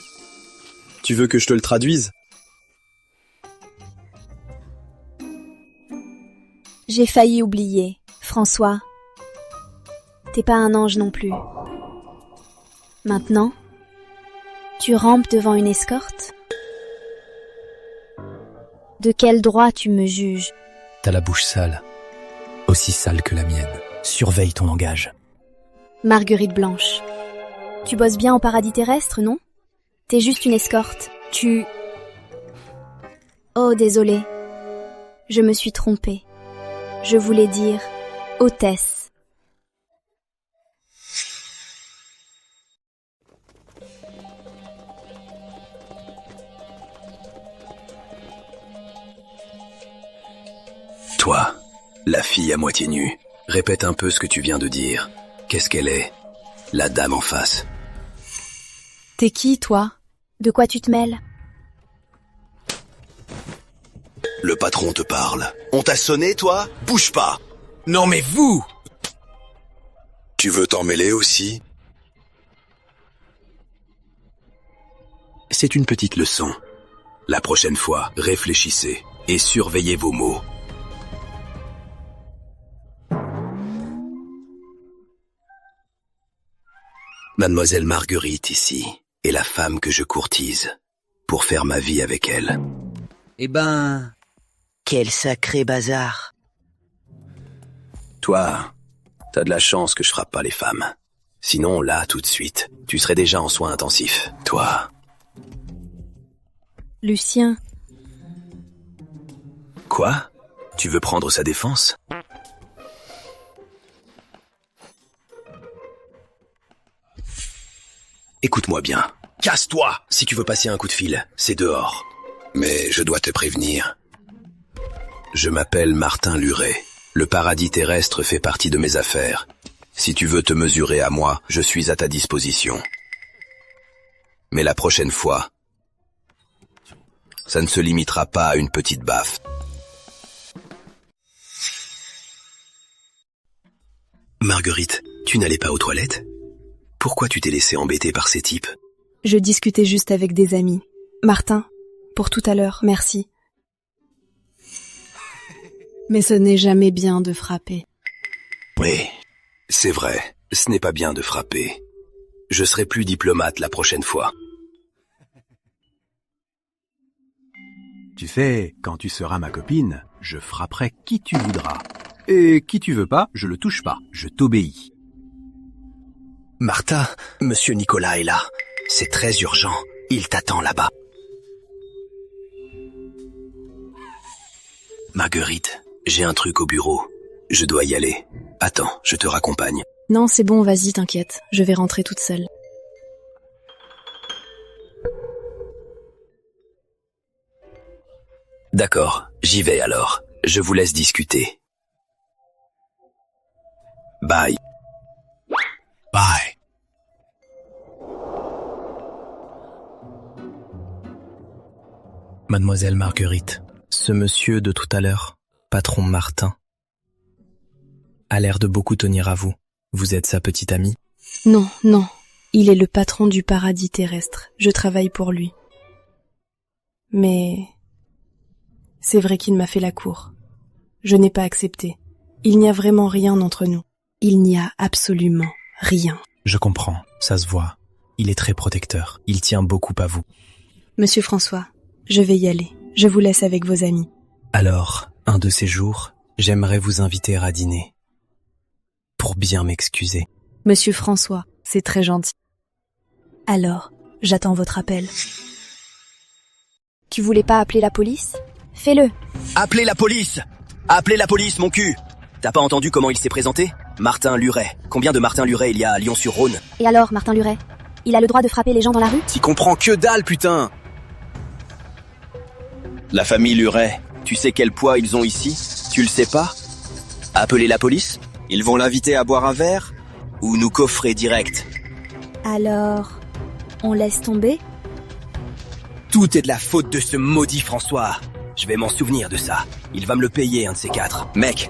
Tu veux que je te le traduise? J'ai failli oublier. François, t'es pas un ange non plus. Maintenant, tu rampes devant une escorte? De quel droit tu me juges? T'as la bouche sale. Aussi sale que la mienne. Surveille ton langage. Marguerite Blanche. Tu bosses bien au paradis terrestre, non? T'es juste une escorte. Oh, désolé. Je me suis trompée. Je voulais dire hôtesse. Toi, la fille à moitié nue, répète un peu ce que tu viens de dire. Qu'est-ce qu'elle est? La dame en face. T'es qui, toi? De quoi tu te mêles? Le patron te parle. On t'a sonné, toi? Bouge pas! Non mais vous! Tu veux t'en mêler aussi? c'est une petite leçon. La prochaine fois, réfléchissez et surveillez vos mots. Mademoiselle Marguerite ici est la femme que je courtise pour faire ma vie avec elle. Eh ben, quel sacré bazar. Toi, t'as de la chance que je frappe pas les femmes. Sinon, là, tout de suite, tu serais déjà en soins intensifs. Toi. Lucien. Quoi? Tu veux prendre sa défense? Écoute-moi bien. Casse-toi! Si tu veux passer un coup de fil, c'est dehors. Mais je dois te prévenir. Je m'appelle Martin Luret. Le paradis terrestre fait partie de mes affaires. Si tu veux te mesurer à moi, je suis à ta disposition. Mais la prochaine fois, ça ne se limitera pas à une petite baffe. Marguerite, tu n'allais pas aux toilettes? Pourquoi tu t'es laissé embêter par ces types? Je discutais juste avec des amis. Martin, pour tout à l'heure, merci. Mais ce n'est jamais bien de frapper. Oui, c'est vrai, ce n'est pas bien de frapper. Je serai plus diplomate la prochaine fois. Tu sais, quand tu seras ma copine, je frapperai qui tu voudras. Et qui tu veux pas, je le touche pas, je t'obéis. Martha, Monsieur Nicolas est là. C'est très urgent. Il t'attend là-bas. Marguerite, j'ai un truc au bureau. Je dois y aller. Attends, je te raccompagne. Non, c'est bon, vas-y, t'inquiète. Je vais rentrer toute seule. D'accord, j'y vais alors. Je vous laisse discuter. Bye. Bye. Mademoiselle Marguerite, ce monsieur de tout à l'heure, patron Martin, a l'air de beaucoup tenir à vous. Vous êtes sa petite amie? Non, non. Il est le patron du paradis terrestre. Je travaille pour lui. Mais c'est vrai qu'il m'a fait la cour. Je n'ai pas accepté. Il n'y a vraiment rien entre nous. Il n'y a absolument rien. Je comprends, ça se voit. Il est très protecteur. Il tient beaucoup à vous. Monsieur François, je vais y aller. Je vous laisse avec vos amis. Alors, un de ces jours, j'aimerais vous inviter à dîner. Pour bien m'excuser. Monsieur François, c'est très gentil. Alors, j'attends votre appel. Tu voulais pas appeler la police? Fais-le. Appelez la police! Appelez la police, mon cul! T'as pas entendu comment il s'est présenté? Martin Luret. Combien de Martin Luret il y a à Lyon-sur-Rhône? Et alors, Martin Luret? Il a le droit de frapper les gens dans la rue? T'y comprends que dalle, putain! La famille Luret, tu sais quel poids ils ont ici? Tu le sais pas? Appelez la police? Ils vont l'inviter à boire un verre? Ou nous coffrer direct? Alors, on laisse tomber? Tout est de la faute de ce maudit François. Je vais m'en souvenir de ça. Il va me le payer, un de ces quatre. Mec,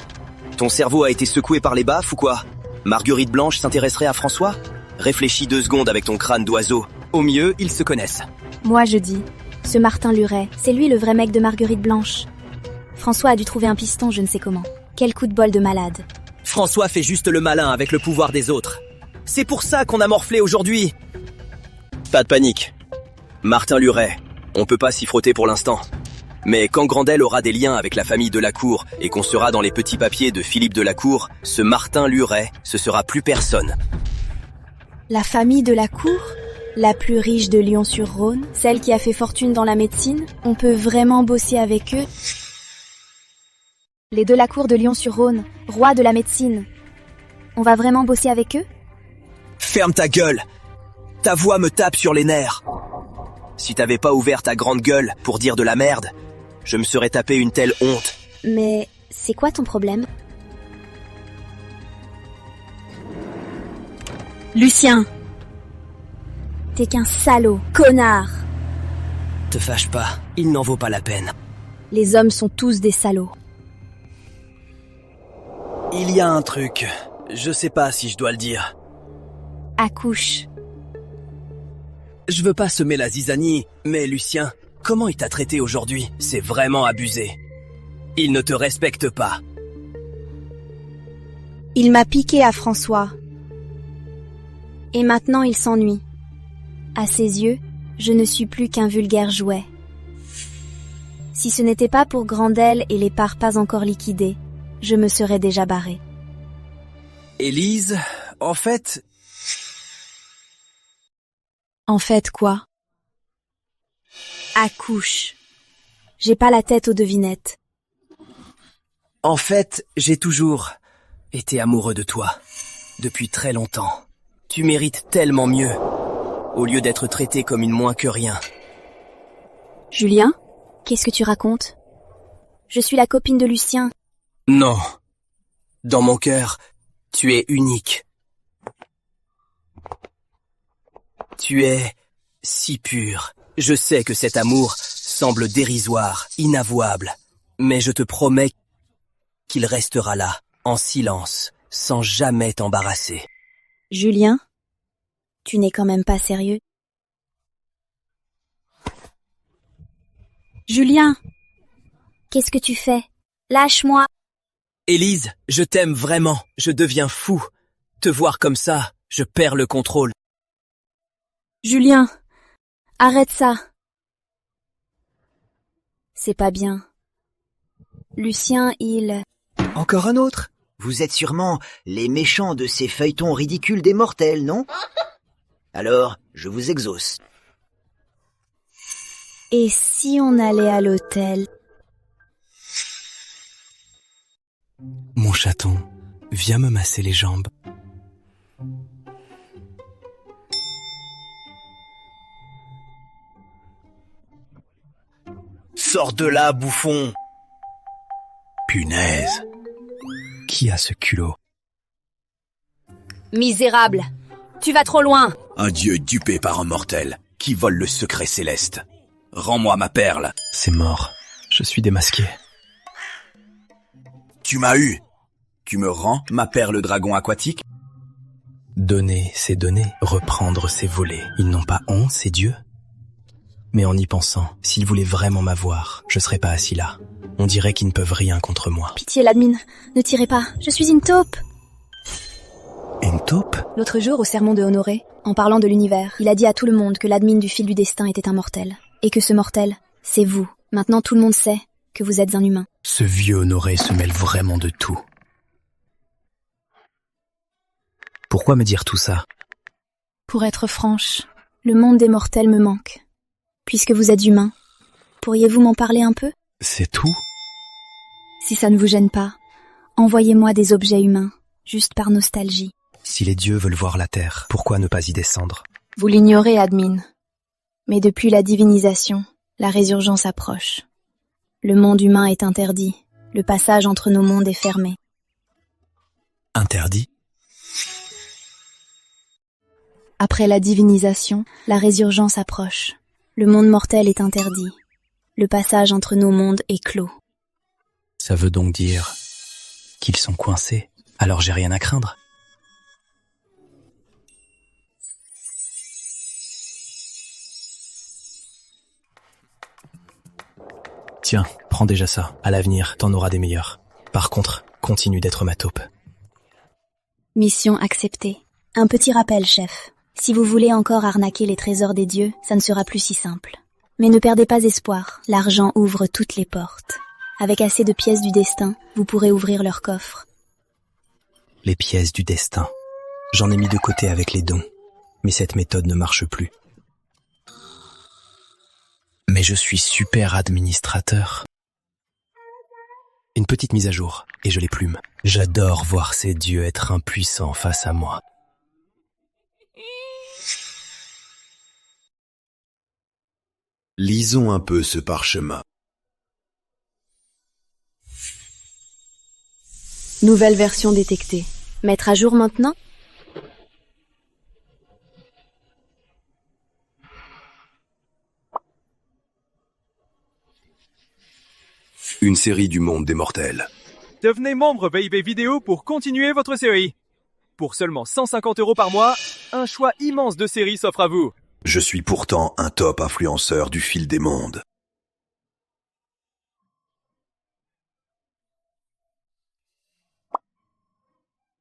ton cerveau a été secoué par les baffes ou quoi? Marguerite Blanche s'intéresserait à François? Réfléchis 2 secondes avec ton crâne d'oiseau. Au mieux, ils se connaissent. Moi, je dis, ce Martin Luret, c'est lui le vrai mec de Marguerite Blanche. François a dû trouver un piston, je ne sais comment. Quel coup de bol de malade. François fait juste le malin avec le pouvoir des autres. C'est pour ça qu'on a morflé aujourd'hui. Pas de panique. Martin Luret, on peut pas s'y frotter pour l'instant. Mais quand Grandel aura des liens avec la famille Delacour et qu'on sera dans les petits papiers de Philippe Delacour, ce Martin Luret, ce sera plus personne. La famille Delacour? La plus riche de Lyon-sur-Rhône? Celle qui a fait fortune dans la médecine? On peut vraiment bosser avec eux? Les Delacour de Lyon-sur-Rhône, rois de la médecine. On va vraiment bosser avec eux? Ferme ta gueule! Ta voix me tape sur les nerfs. Si t'avais pas ouvert ta grande gueule pour dire de la merde, je me serais tapé une telle honte. Mais c'est quoi ton problème? Lucien! T'es qu'un salaud, connard! Te fâche pas, il n'en vaut pas la peine. Les hommes sont tous des salauds. Il y a un truc, je sais pas si je dois le dire. Accouche. Je veux pas semer la zizanie, mais Lucien, comment il t'a traité aujourd'hui? C'est vraiment abusé. Il ne te respecte pas. Il m'a piqué à François. Et maintenant il s'ennuie. À ses yeux, je ne suis plus qu'un vulgaire jouet. Si ce n'était pas pour Grandel et les parts pas encore liquidées, je me serais déjà barrée. Élise, en fait... En fait quoi? Accouche. J'ai pas la tête aux devinettes. En fait, j'ai toujours été amoureux de toi. Depuis très longtemps. Tu mérites tellement mieux. Au lieu d'être traité comme une moins que rien. Julien? Qu'est-ce que tu racontes? Je suis la copine de Lucien. Non. Dans mon cœur, tu es unique. Tu es si pur. Je sais que cet amour semble dérisoire, inavouable. Mais je te promets qu'il restera là, en silence, sans jamais t'embarrasser. Julien? Tu n'es quand même pas sérieux? Julien! Qu'est-ce que tu fais? Lâche-moi! Élise, je t'aime vraiment. Je deviens fou. Te voir comme ça, je perds le contrôle. Julien! Arrête ça! C'est pas bien. Lucien, il... Encore un autre? Vous êtes sûrement les méchants de ces feuilletons ridicules des mortels, non? Alors, je vous exauce. Et si on allait à l'hôtel? Mon chaton, viens me masser les jambes. Sors de là, bouffon! Punaise! Qui a ce culot? Misérable! Tu vas trop loin! Un dieu dupé par un mortel, qui vole le secret céleste. Rends-moi ma perle! C'est mort. Je suis démasqué. Tu m'as eu! Tu me rends ma perle dragon aquatique? Donner, c'est donner. Reprendre, c'est voler. Ils n'ont pas honte, ces dieux? Mais en y pensant, s'ils voulaient vraiment m'avoir, je serais pas assis là. On dirait qu'ils ne peuvent rien contre moi. Pitié, l'admin, ne tirez pas, je suis une taupe. Une taupe? L'autre jour, au sermon de Honoré, en parlant de l'univers, il a dit à tout le monde que l'admin du fil du destin était un mortel. Et que ce mortel, c'est vous. Maintenant, tout le monde sait que vous êtes un humain. Ce vieux Honoré se mêle vraiment de tout. Pourquoi me dire tout ça? Pour être franche, le monde des mortels me manque. Puisque vous êtes humain, pourriez-vous m'en parler un peu? C'est tout? Si ça ne vous gêne pas, envoyez-moi des objets humains, juste par nostalgie. Si les dieux veulent voir la terre, pourquoi ne pas y descendre? Vous l'ignorez, admin. Mais depuis la divinisation, la résurgence approche. Le monde humain est interdit. Le passage entre nos mondes est fermé. Interdit? Après la divinisation, la résurgence approche. Le monde mortel est interdit. Le passage entre nos mondes est clos. Ça veut donc dire qu'ils sont coincés, alors j'ai rien à craindre. Tiens, prends déjà ça. À l'avenir, t'en auras des meilleurs. Par contre, continue d'être ma taupe. Mission acceptée. Un petit rappel, chef. Si vous voulez encore arnaquer les trésors des dieux, ça ne sera plus si simple. Mais ne perdez pas espoir, l'argent ouvre toutes les portes. Avec assez de pièces du destin, vous pourrez ouvrir leur coffre. Les pièces du destin. J'en ai mis de côté avec les dons. Mais cette méthode ne marche plus. Mais je suis super administrateur. Une petite mise à jour, et je les plume. J'adore voir ces dieux être impuissants face à moi. Lisons un peu ce parchemin. Nouvelle version détectée. Mettre à jour maintenant? Une série du monde des mortels. Devenez membre PIP Vidéo pour continuer votre série. Pour seulement 150 € par mois, un choix immense de séries s'offre à vous. Je suis pourtant un top influenceur du fil des mondes.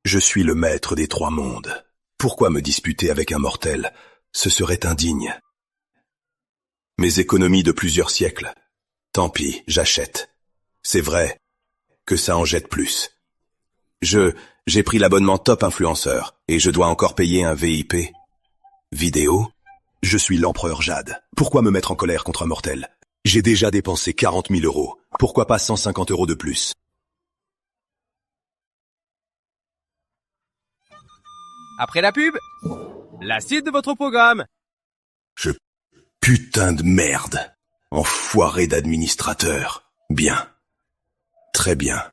Je suis le maître des 3 mondes. Pourquoi me disputer avec un mortel? Ce serait indigne. Mes économies de plusieurs siècles. Tant pis, j'achète. C'est vrai que ça en jette plus. J'ai pris l'abonnement top influenceur et je dois encore payer un VIP. Vidéo? Je suis l'empereur Jade. Pourquoi me mettre en colère contre un mortel? J'ai déjà dépensé 40 000 €. Pourquoi pas 150 € de plus? Après la pub, la suite de votre programme. Putain de merde. Enfoiré d'administrateur. Bien. Très bien.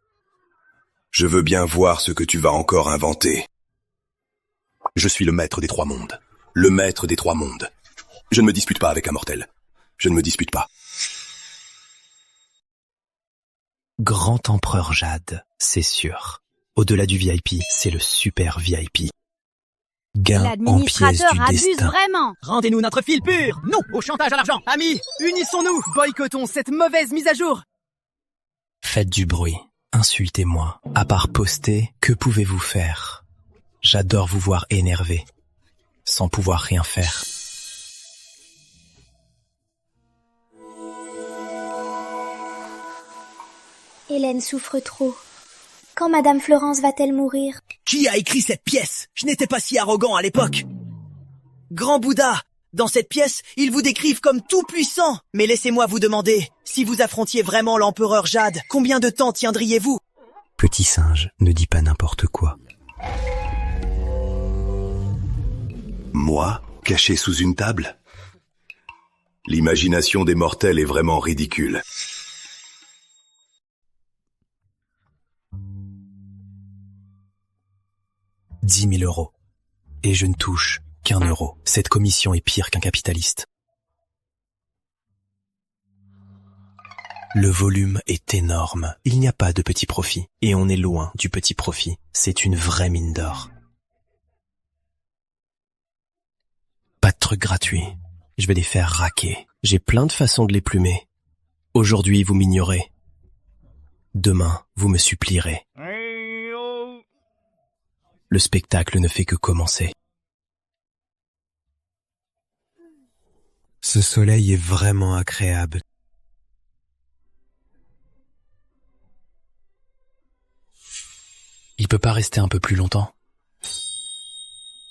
Je veux bien voir ce que tu vas encore inventer. Je suis le maître des 3 mondes. Le maître des 3 mondes. Je ne me dispute pas avec un mortel. Je ne me dispute pas. Grand empereur Jade, c'est sûr. Au-delà du VIP, c'est le super VIP. Gain en pièces du destin. Vraiment. Rendez-nous notre fil pur. Non au chantage à l'argent. Amis, unissons-nous. Boycottons cette mauvaise mise à jour. Faites du bruit. Insultez-moi. À part poster, que pouvez-vous faire? J'adore vous voir énervé, sans pouvoir rien faire. Hélène souffre trop. Quand Madame Florence va-t-elle mourir? Qui a écrit cette pièce? Je n'étais pas si arrogant à l'époque. Grand Bouddha, dans cette pièce, ils vous décrivent comme tout puissant. Mais laissez-moi vous demander, si vous affrontiez vraiment l'empereur Jade, combien de temps tiendriez-vous? Petit singe, ne dis pas n'importe quoi. Moi, caché sous une table? L'imagination des mortels est vraiment ridicule. « 10 000 €. Et je ne touche qu'1 euro. Cette commission est pire qu'un capitaliste. Le volume est énorme. Il n'y a pas de petit profit. Et on est loin du petit profit. C'est une vraie mine d'or. Pas de trucs gratuits. Je vais les faire raquer. J'ai plein de façons de les plumer. Aujourd'hui, vous m'ignorez. Demain, vous me supplierez. Le spectacle ne fait que commencer. Ce soleil est vraiment agréable. Il peut pas rester un peu plus longtemps?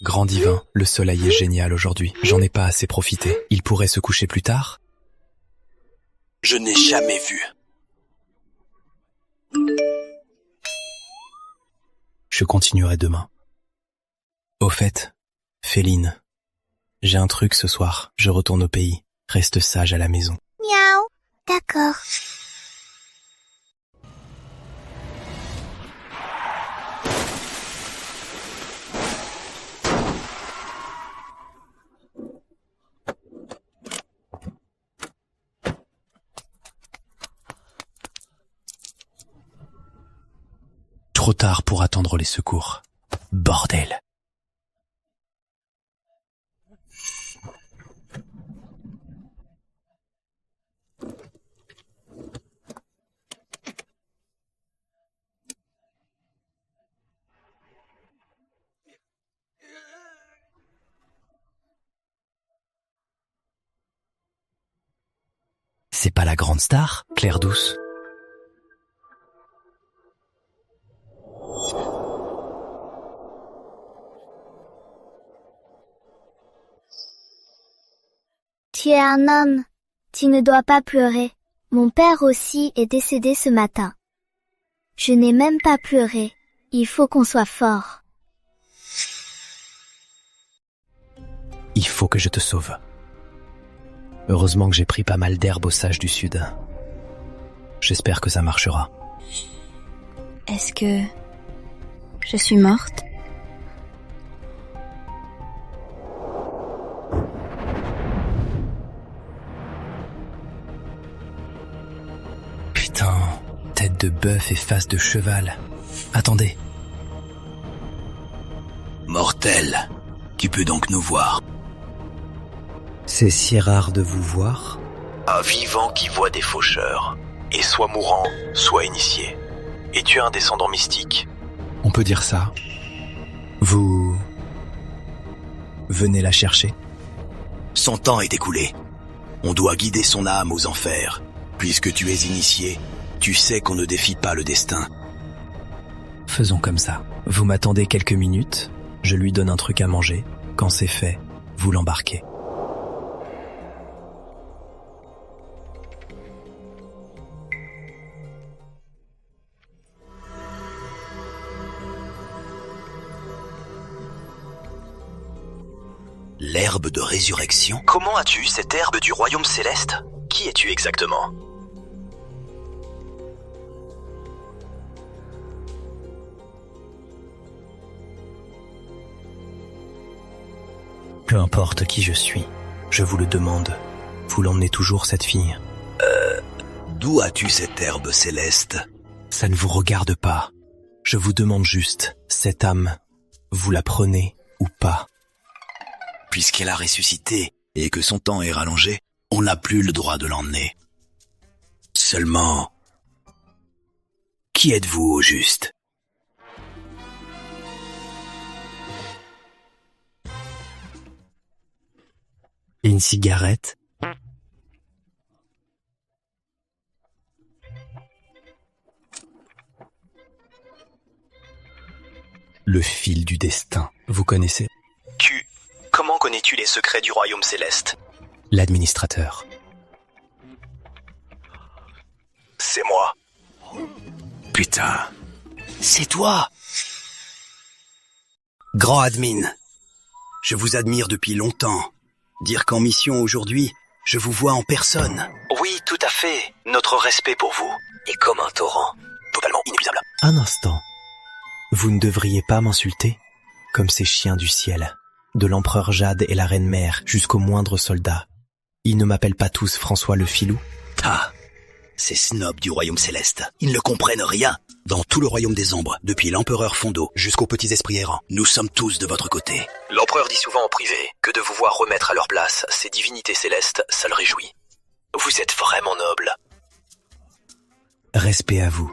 Grand divin, le soleil est génial aujourd'hui. J'en ai pas assez profité. Il pourrait se coucher plus tard? Je n'ai jamais vu. Je continuerai demain. Au fait, Féline, j'ai un truc ce soir. Je retourne au pays. Reste sage à la maison. Miaou. D'accord. Trop tard pour attendre les secours. Bordel. C'est pas la grande star, Claire Douce? Tu es un homme. Tu ne dois pas pleurer. Mon père aussi est décédé ce matin. Je n'ai même pas pleuré. Il faut qu'on soit fort. Il faut que je te sauve. Heureusement que j'ai pris pas mal d'herbe au sage du Sud. J'espère que ça marchera. Est-ce que je suis morte? Putain, tête de bœuf et face de cheval. Attendez. Mortel, tu peux donc nous voir. C'est si rare de vous voir. Un vivant qui voit des faucheurs. Et soit mourant, soit initié. Et tu es un descendant mystique. On peut dire ça. Vous... venez la chercher? Son temps est écoulé. On doit guider son âme aux enfers. Puisque tu es initié, tu sais qu'on ne défie pas le destin. Faisons comme ça. Vous m'attendez quelques minutes, je lui donne un truc à manger. Quand c'est fait, vous l'embarquez. L'herbe de résurrection? Comment as-tu cette herbe du royaume céleste? Qui es-tu exactement? Peu importe qui je suis, je vous le demande. Vous l'emmenez toujours, cette fille? D'où as-tu cette herbe céleste? Ça ne vous regarde pas. Je vous demande juste, cette âme, vous la prenez ou pas? Puisqu'elle a ressuscité et que son temps est rallongé, on n'a plus le droit de l'emmener. Seulement, qui êtes-vous au juste? Une cigarette? Le fil du destin, vous connaissez? Comment connais-tu les secrets du royaume céleste? L'administrateur. C'est moi. Putain, c'est toi! Grand admin, je vous admire depuis longtemps. Dire qu'en mission aujourd'hui, je vous vois en personne. Oui, tout à fait. Notre respect pour vous est comme un torrent, totalement inépuisable. Un instant. Vous ne devriez pas m'insulter, comme ces chiens du ciel, de l'empereur Jade et la reine mère jusqu'au moindre soldat. Ils ne m'appellent pas tous François le Filou. Ah, ces snobs du royaume céleste, ils ne comprennent rien. Dans tout le royaume des ombres, depuis l'empereur Fondo jusqu'aux petits esprits errants, nous sommes tous de votre côté. L'empereur dit souvent en privé que de vous voir remettre à leur place ces divinités célestes, ça le réjouit. Vous êtes vraiment noble. Respect à vous.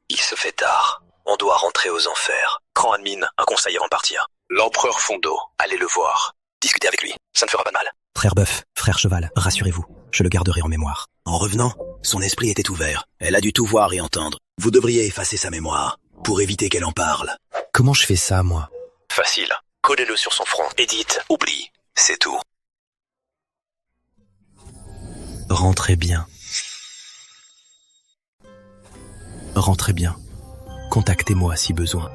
Il se fait tard. On doit rentrer aux enfers. Grand admin, un conseil avant de partir. L'empereur Fondo, allez le voir. Discutez avec lui, ça ne fera pas de mal. Frère Bœuf, frère Cheval, rassurez-vous, je le garderai en mémoire. En revenant, son esprit était ouvert. Elle a dû tout voir et entendre. Vous devriez effacer sa mémoire, pour éviter qu'elle en parle. Comment je fais ça, moi? Facile. Collez-le sur son front et dites « Oublie ». C'est tout. Rentrez bien. Rentrez bien. Contactez-moi si besoin.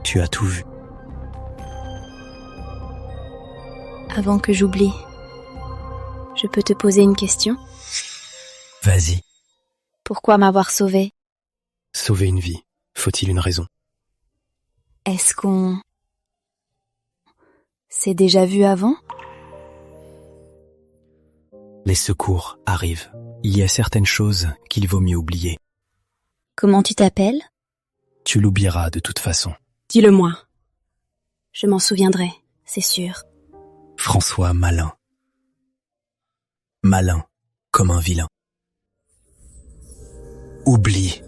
Tu as tout vu. Avant que j'oublie, je peux te poser une question? Vas-y. Pourquoi m'avoir sauvée? Sauver une vie. Faut-il une raison? Est-ce qu'on s'est déjà vu avant? Les secours arrivent. Il y a certaines choses qu'il vaut mieux oublier. Comment tu t'appelles? Tu l'oublieras de toute façon. Dis-le-moi. Je m'en souviendrai, c'est sûr. François Malin. Malin, comme un vilain. Oublie.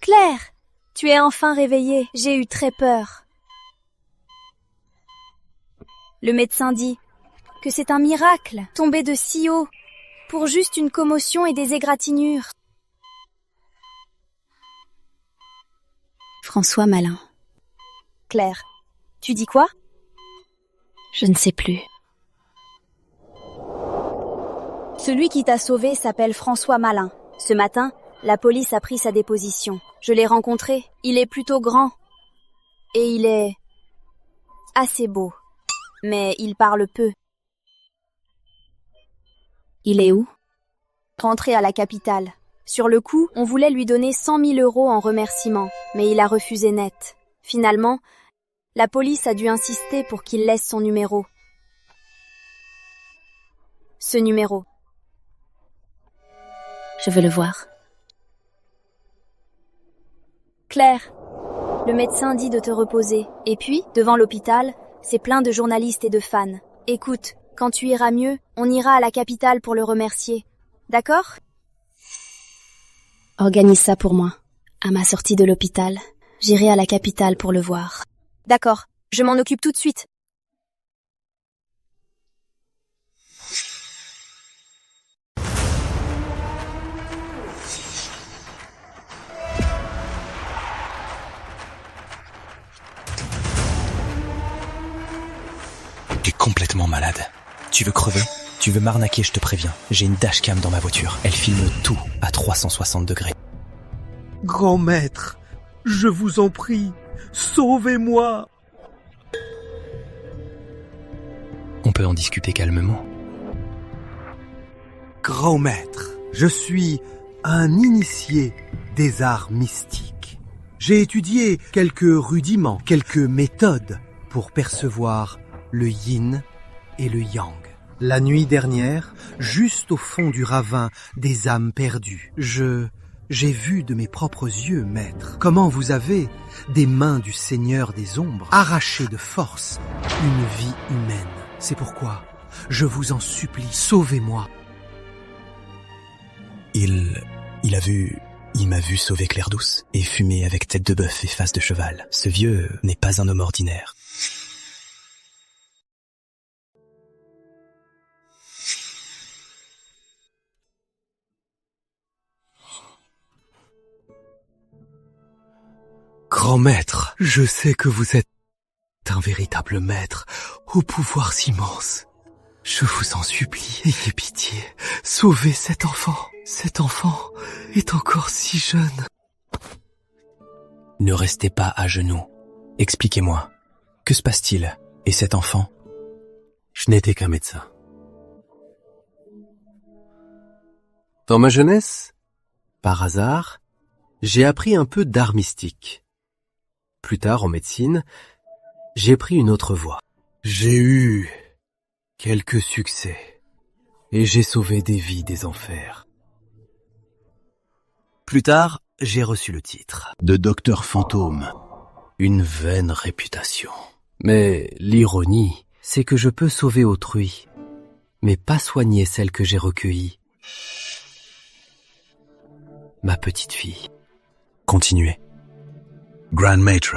Claire, tu es enfin réveillée. J'ai eu très peur. Le médecin dit que c'est un miracle, tomber de si haut, pour juste une commotion et des égratignures. François Malin. Claire, tu dis quoi? Je ne sais plus. Celui qui t'a sauvé s'appelle François Malin. Ce matin, la police a pris sa déposition. Je l'ai rencontré. Il est plutôt grand. Et il est assez beau. Mais il parle peu. Il est où? Rentré à la capitale. Sur le coup, on voulait lui donner 100 000 € en remerciement, mais il a refusé net. Finalement, la police a dû insister pour qu'il laisse son numéro. Ce numéro. Je veux le voir. Claire, le médecin dit de te reposer. Et puis, devant l'hôpital, c'est plein de journalistes et de fans. Écoute, quand tu iras mieux, on ira à la capitale pour le remercier. D'accord? Organise ça pour moi. À ma sortie de l'hôpital, j'irai à la capitale pour le voir. D'accord, je m'en occupe tout de suite. T'es complètement malade. Tu veux crever? Tu veux m'arnaquer, je te préviens. J'ai une dashcam dans ma voiture. Elle filme tout à 360 degrés. Grand maître, je vous en prie, sauvez-moi! On peut en discuter calmement. Grand maître, je suis un initié des arts mystiques. J'ai étudié quelques rudiments, quelques méthodes pour percevoir le yin et le yang. La nuit dernière, juste au fond du ravin des âmes perdues, j'ai vu de mes propres yeux, maître, comment vous avez, des mains du Seigneur des Ombres, arraché de force une vie humaine. C'est pourquoi, je vous en supplie, sauvez-moi. Il m'a vu sauver Claire Douce et fumer avec tête de bœuf et face de cheval. Ce vieux n'est pas un homme ordinaire. Grand maître, je sais que vous êtes un véritable maître au pouvoir immense. Je vous en supplie, ayez pitié, sauvez cet enfant. Cet enfant est encore si jeune. Ne restez pas à genoux. Expliquez-moi, que se passe-t-il? Et cet enfant? Je n'étais qu'un médecin. Dans ma jeunesse, par hasard, j'ai appris un peu d'art mystique. Plus tard, en médecine, j'ai pris une autre voie. J'ai eu quelques succès et j'ai sauvé des vies des enfers. Plus tard, j'ai reçu le titre de docteur fantôme. Une vaine réputation. Mais l'ironie, c'est que je peux sauver autrui, mais pas soigner celle que j'ai recueillie. Ma petite fille. Continuez. Grand Maître.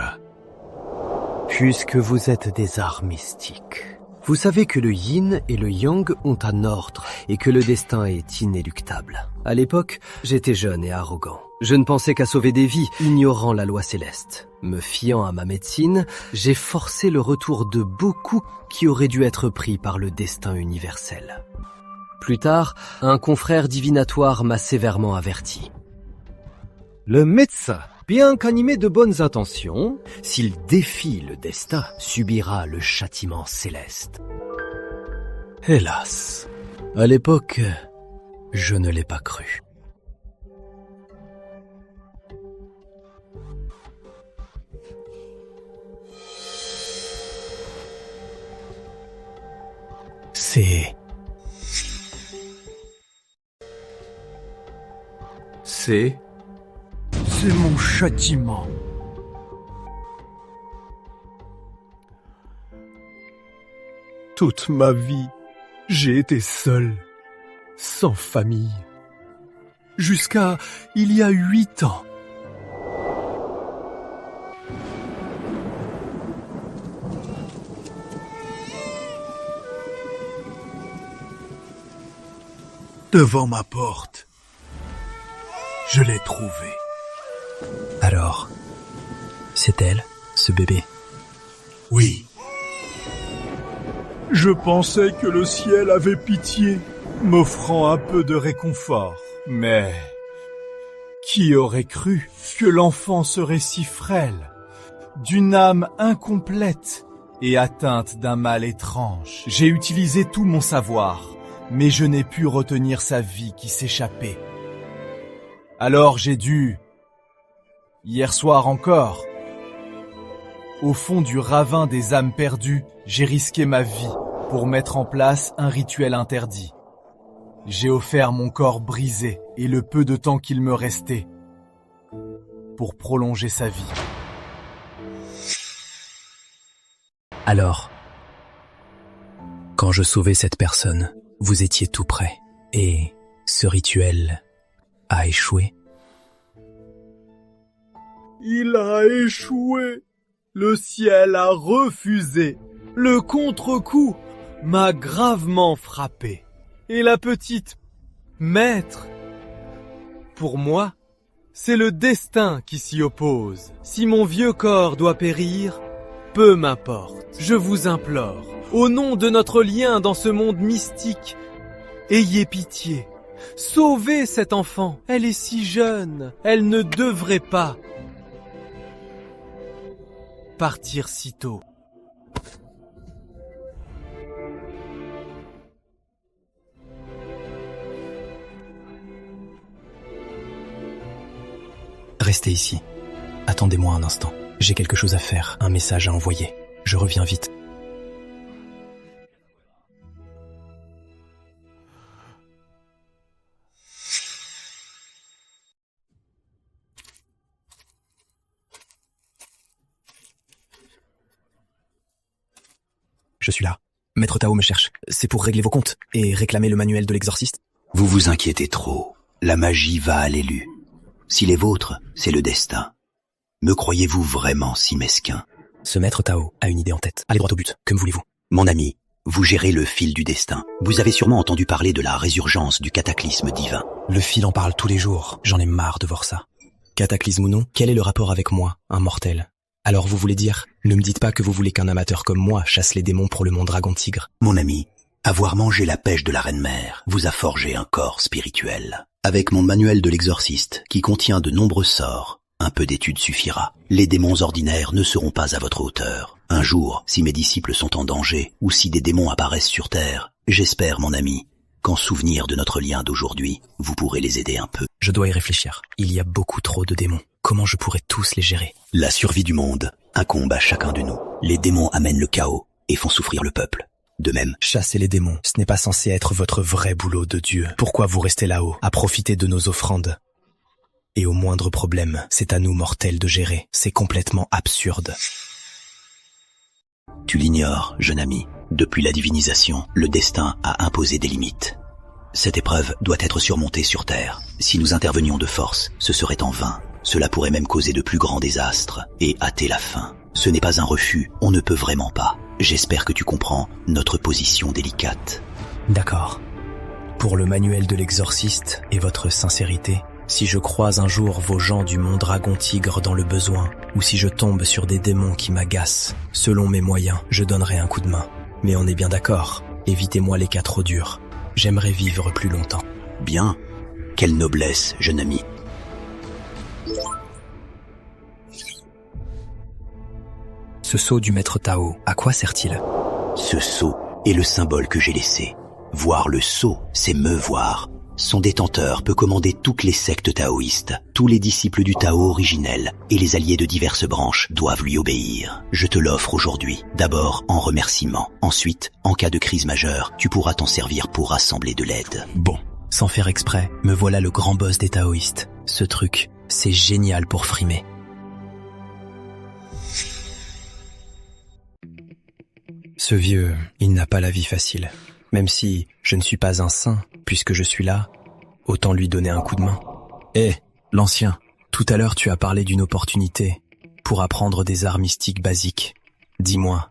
Puisque vous êtes des arts mystiques, vous savez que le yin et le yang ont un ordre et que le destin est inéluctable. À l'époque, j'étais jeune et arrogant. Je ne pensais qu'à sauver des vies, ignorant la loi céleste. Me fiant à ma médecine, j'ai forcé le retour de beaucoup qui auraient dû être pris par le destin universel. Plus tard, un confrère divinatoire m'a sévèrement averti. Le médecin, bien qu'animé de bonnes intentions, s'il défie le destin, subira le châtiment céleste. Hélas, à l'époque, je ne l'ai pas cru. C'est mon châtiment. Toute ma vie, j'ai été seul, sans famille. Jusqu'à il y a 8 ans. Devant ma porte, je l'ai trouvée. Alors, c'est elle, ce bébé? Oui. Je pensais que le ciel avait pitié, m'offrant un peu de réconfort. Mais qui aurait cru que l'enfant serait si frêle, d'une âme incomplète et atteinte d'un mal étrange? J'ai utilisé tout mon savoir, mais je n'ai pu retenir sa vie qui s'échappait. Alors j'ai dû... Hier soir encore, au fond du ravin des âmes perdues, j'ai risqué ma vie pour mettre en place un rituel interdit. J'ai offert mon corps brisé et le peu de temps qu'il me restait pour prolonger sa vie. Alors, quand je sauvais cette personne, vous étiez tout près, et ce rituel a échoué. Il a échoué. Le ciel a refusé. Le contre-coup m'a gravement frappé. Et la petite maître, pour moi, c'est le destin qui s'y oppose. Si mon vieux corps doit périr, peu m'importe. Je vous implore, au nom de notre lien dans ce monde mystique, ayez pitié. Sauvez cet enfant. Elle est si jeune. Elle ne devrait pas partir si tôt. Restez ici. Attendez-moi un instant. J'ai quelque chose à faire, un message à envoyer. Je reviens vite. Je suis là. Maître Tao me cherche. C'est pour régler vos comptes et réclamer le manuel de l'exorciste. Vous vous inquiétez trop. La magie va à l'élu. S'il est vôtre, c'est le destin. Me croyez-vous vraiment si mesquin? Ce maître Tao a une idée en tête. Allez droit au but. Que me voulez-vous? Mon ami, vous gérez le fil du destin. Vous avez sûrement entendu parler de la résurgence du cataclysme divin. Le fil en parle tous les jours. J'en ai marre de voir ça. Cataclysme ou non, quel est le rapport avec moi, un mortel? Alors vous voulez dire, ne me dites pas que vous voulez qu'un amateur comme moi chasse les démons pour le mont dragon-tigre. Mon ami, avoir mangé la pêche de la reine-mère vous a forgé un corps spirituel. Avec mon manuel de l'exorciste, qui contient de nombreux sorts, un peu d'étude suffira. Les démons ordinaires ne seront pas à votre hauteur. Un jour, si mes disciples sont en danger, ou si des démons apparaissent sur terre, j'espère, mon ami, qu'en souvenir de notre lien d'aujourd'hui, vous pourrez les aider un peu. Je dois y réfléchir. Il y a beaucoup trop de démons. Comment je pourrais tous les gérer? La survie du monde incombe à chacun de nous. Les démons amènent le chaos et font souffrir le peuple. De même, chasser les démons, ce n'est pas censé être votre vrai boulot de Dieu. Pourquoi vous restez là-haut, à profiter de nos offrandes? Et au moindre problème, c'est à nous mortels de gérer. C'est complètement absurde. Tu l'ignores, jeune ami. Depuis la divinisation, le destin a imposé des limites. Cette épreuve doit être surmontée sur Terre. Si nous intervenions de force, ce serait en vain. Cela pourrait même causer de plus grands désastres et hâter la fin. Ce n'est pas un refus, on ne peut vraiment pas. J'espère que tu comprends notre position délicate. D'accord. Pour le manuel de l'exorciste et votre sincérité, si je croise un jour vos gens du mont dragon-tigre dans le besoin, ou si je tombe sur des démons qui m'agacent, selon mes moyens, je donnerai un coup de main. Mais on est bien d'accord, évitez-moi les cas trop durs. J'aimerais vivre plus longtemps. Bien. Quelle noblesse, jeune ami. Ce sceau du maître Tao, à quoi sert-il? Ce sceau est le symbole que j'ai laissé. Voir le sceau, c'est me voir. Son détenteur peut commander toutes les sectes taoïstes. Tous les disciples du Tao originel et les alliés de diverses branches doivent lui obéir. Je te l'offre aujourd'hui, d'abord en remerciement. Ensuite, en cas de crise majeure, tu pourras t'en servir pour rassembler de l'aide. Bon, sans faire exprès, me voilà le grand boss des taoïstes. Ce truc, c'est génial pour frimer. Ce vieux, il n'a pas la vie facile. Même si je ne suis pas un saint, puisque je suis là, autant lui donner un coup de main. Hé, l'ancien, tout à l'heure tu as parlé d'une opportunité pour apprendre des arts mystiques basiques. Dis-moi,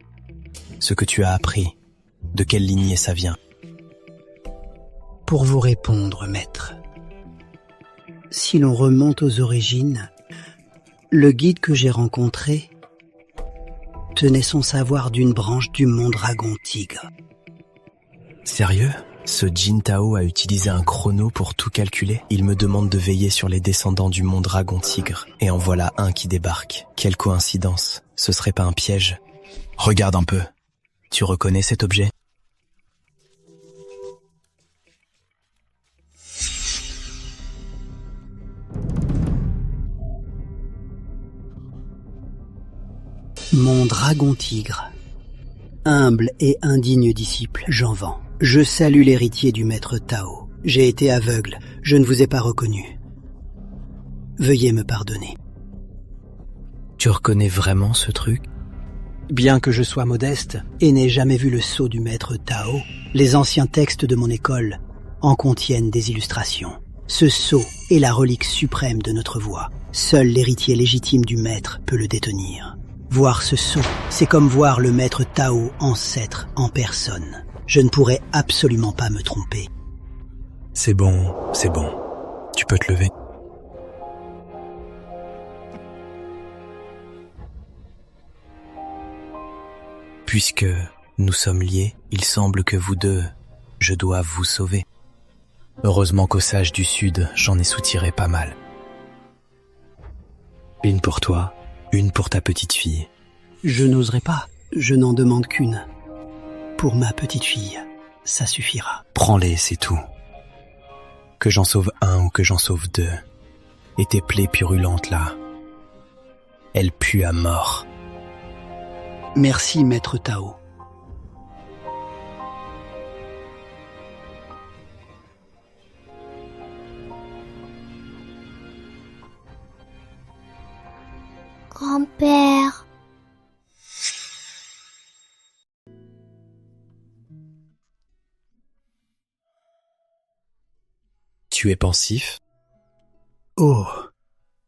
ce que tu as appris, de quelle lignée ça vient? Pour vous répondre, maître, si l'on remonte aux origines, le guide que j'ai rencontré tenait son savoir d'une branche du mont dragon-tigre. Sérieux? Ce Jin Tao a utilisé un chrono pour tout calculer? Il me demande de veiller sur les descendants du mont dragon-tigre, et en voilà un qui débarque. Quelle coïncidence, ce serait pas un piège? Regarde un peu. Tu reconnais cet objet? Mon dragon-tigre. Humble et indigne disciple, j'en vends. Je salue l'héritier du maître Tao. J'ai été aveugle, je ne vous ai pas reconnu. Veuillez me pardonner. Tu reconnais vraiment ce truc? Bien que je sois modeste et n'ai jamais vu le sceau du maître Tao, les anciens textes de mon école en contiennent des illustrations. Ce sceau est la relique suprême de notre voie. Seul l'héritier légitime du maître peut le détenir. Voir ce sceau, c'est comme voir le maître Tao ancêtre en personne. Je ne pourrais absolument pas me tromper. C'est bon. Tu peux te lever. Puisque nous sommes liés, il semble que vous deux, je dois vous sauver. Heureusement qu'au Sage du Sud, j'en ai soutiré pas mal. Une pour toi, une pour ta petite fille. Je n'oserais pas, je n'en demande qu'une. Pour ma petite fille, ça suffira. Prends-les, c'est tout. Que j'en sauve un ou que j'en sauve deux. Et tes plaies purulentes là, elles puent à mort. Merci, maître Tao. Grand-père. Tu es pensif? Oh,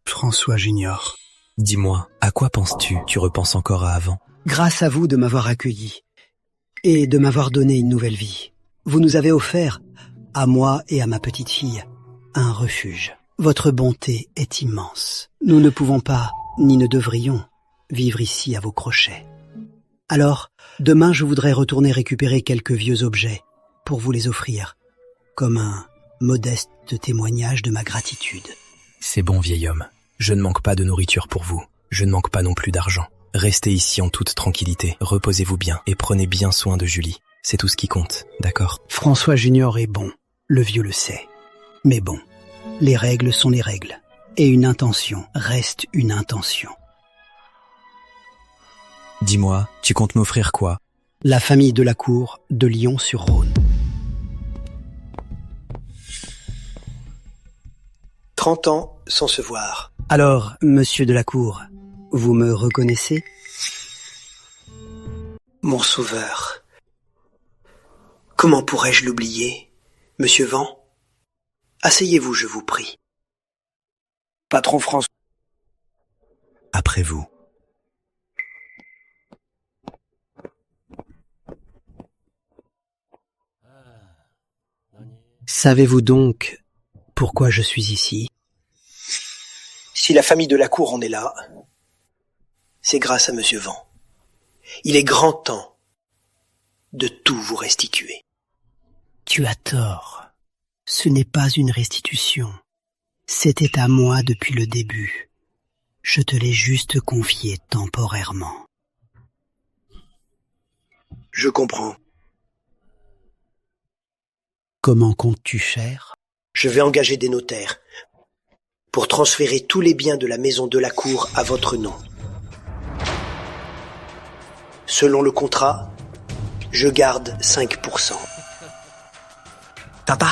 François Junior. Dis-moi, à quoi penses-tu? Tu repenses encore à avant? Grâce à vous de m'avoir accueilli et de m'avoir donné une nouvelle vie. Vous nous avez offert, à moi et à ma petite fille, un refuge. Votre bonté est immense. Nous ne pouvons pas, ni ne devrions, vivre ici à vos crochets. Alors, demain je voudrais retourner récupérer quelques vieux objets pour vous les offrir, comme un modeste témoignage de ma gratitude. C'est bon, vieil homme. Je ne manque pas de nourriture pour vous. Je ne manque pas non plus d'argent. Restez ici en toute tranquillité, reposez-vous bien et prenez bien soin de Julie. C'est tout ce qui compte, d'accord? François Junior est bon, le vieux le sait. Mais bon, les règles sont les règles. Et une intention reste une intention. Dis-moi, tu comptes m'offrir quoi? La famille de la cour de Lyon-sur-Rhône. 30 ans sans se voir. Alors, monsieur de la cour, vous me reconnaissez? Mon sauveur. Comment pourrais-je l'oublier, monsieur Vent? Asseyez-vous, je vous prie. Patron François. Après vous. Savez-vous donc pourquoi je suis ici? Si la famille de la cour en est là, c'est grâce à monsieur Vent. Il est grand temps de tout vous restituer. Tu as tort. Ce n'est pas une restitution. C'était à moi depuis le début. Je te l'ai juste confié temporairement. Je comprends. Comment comptes-tu faire? Je vais engager des notaires pour transférer tous les biens de la maison de la cour à votre nom. Selon le contrat, je garde 5%. Papa,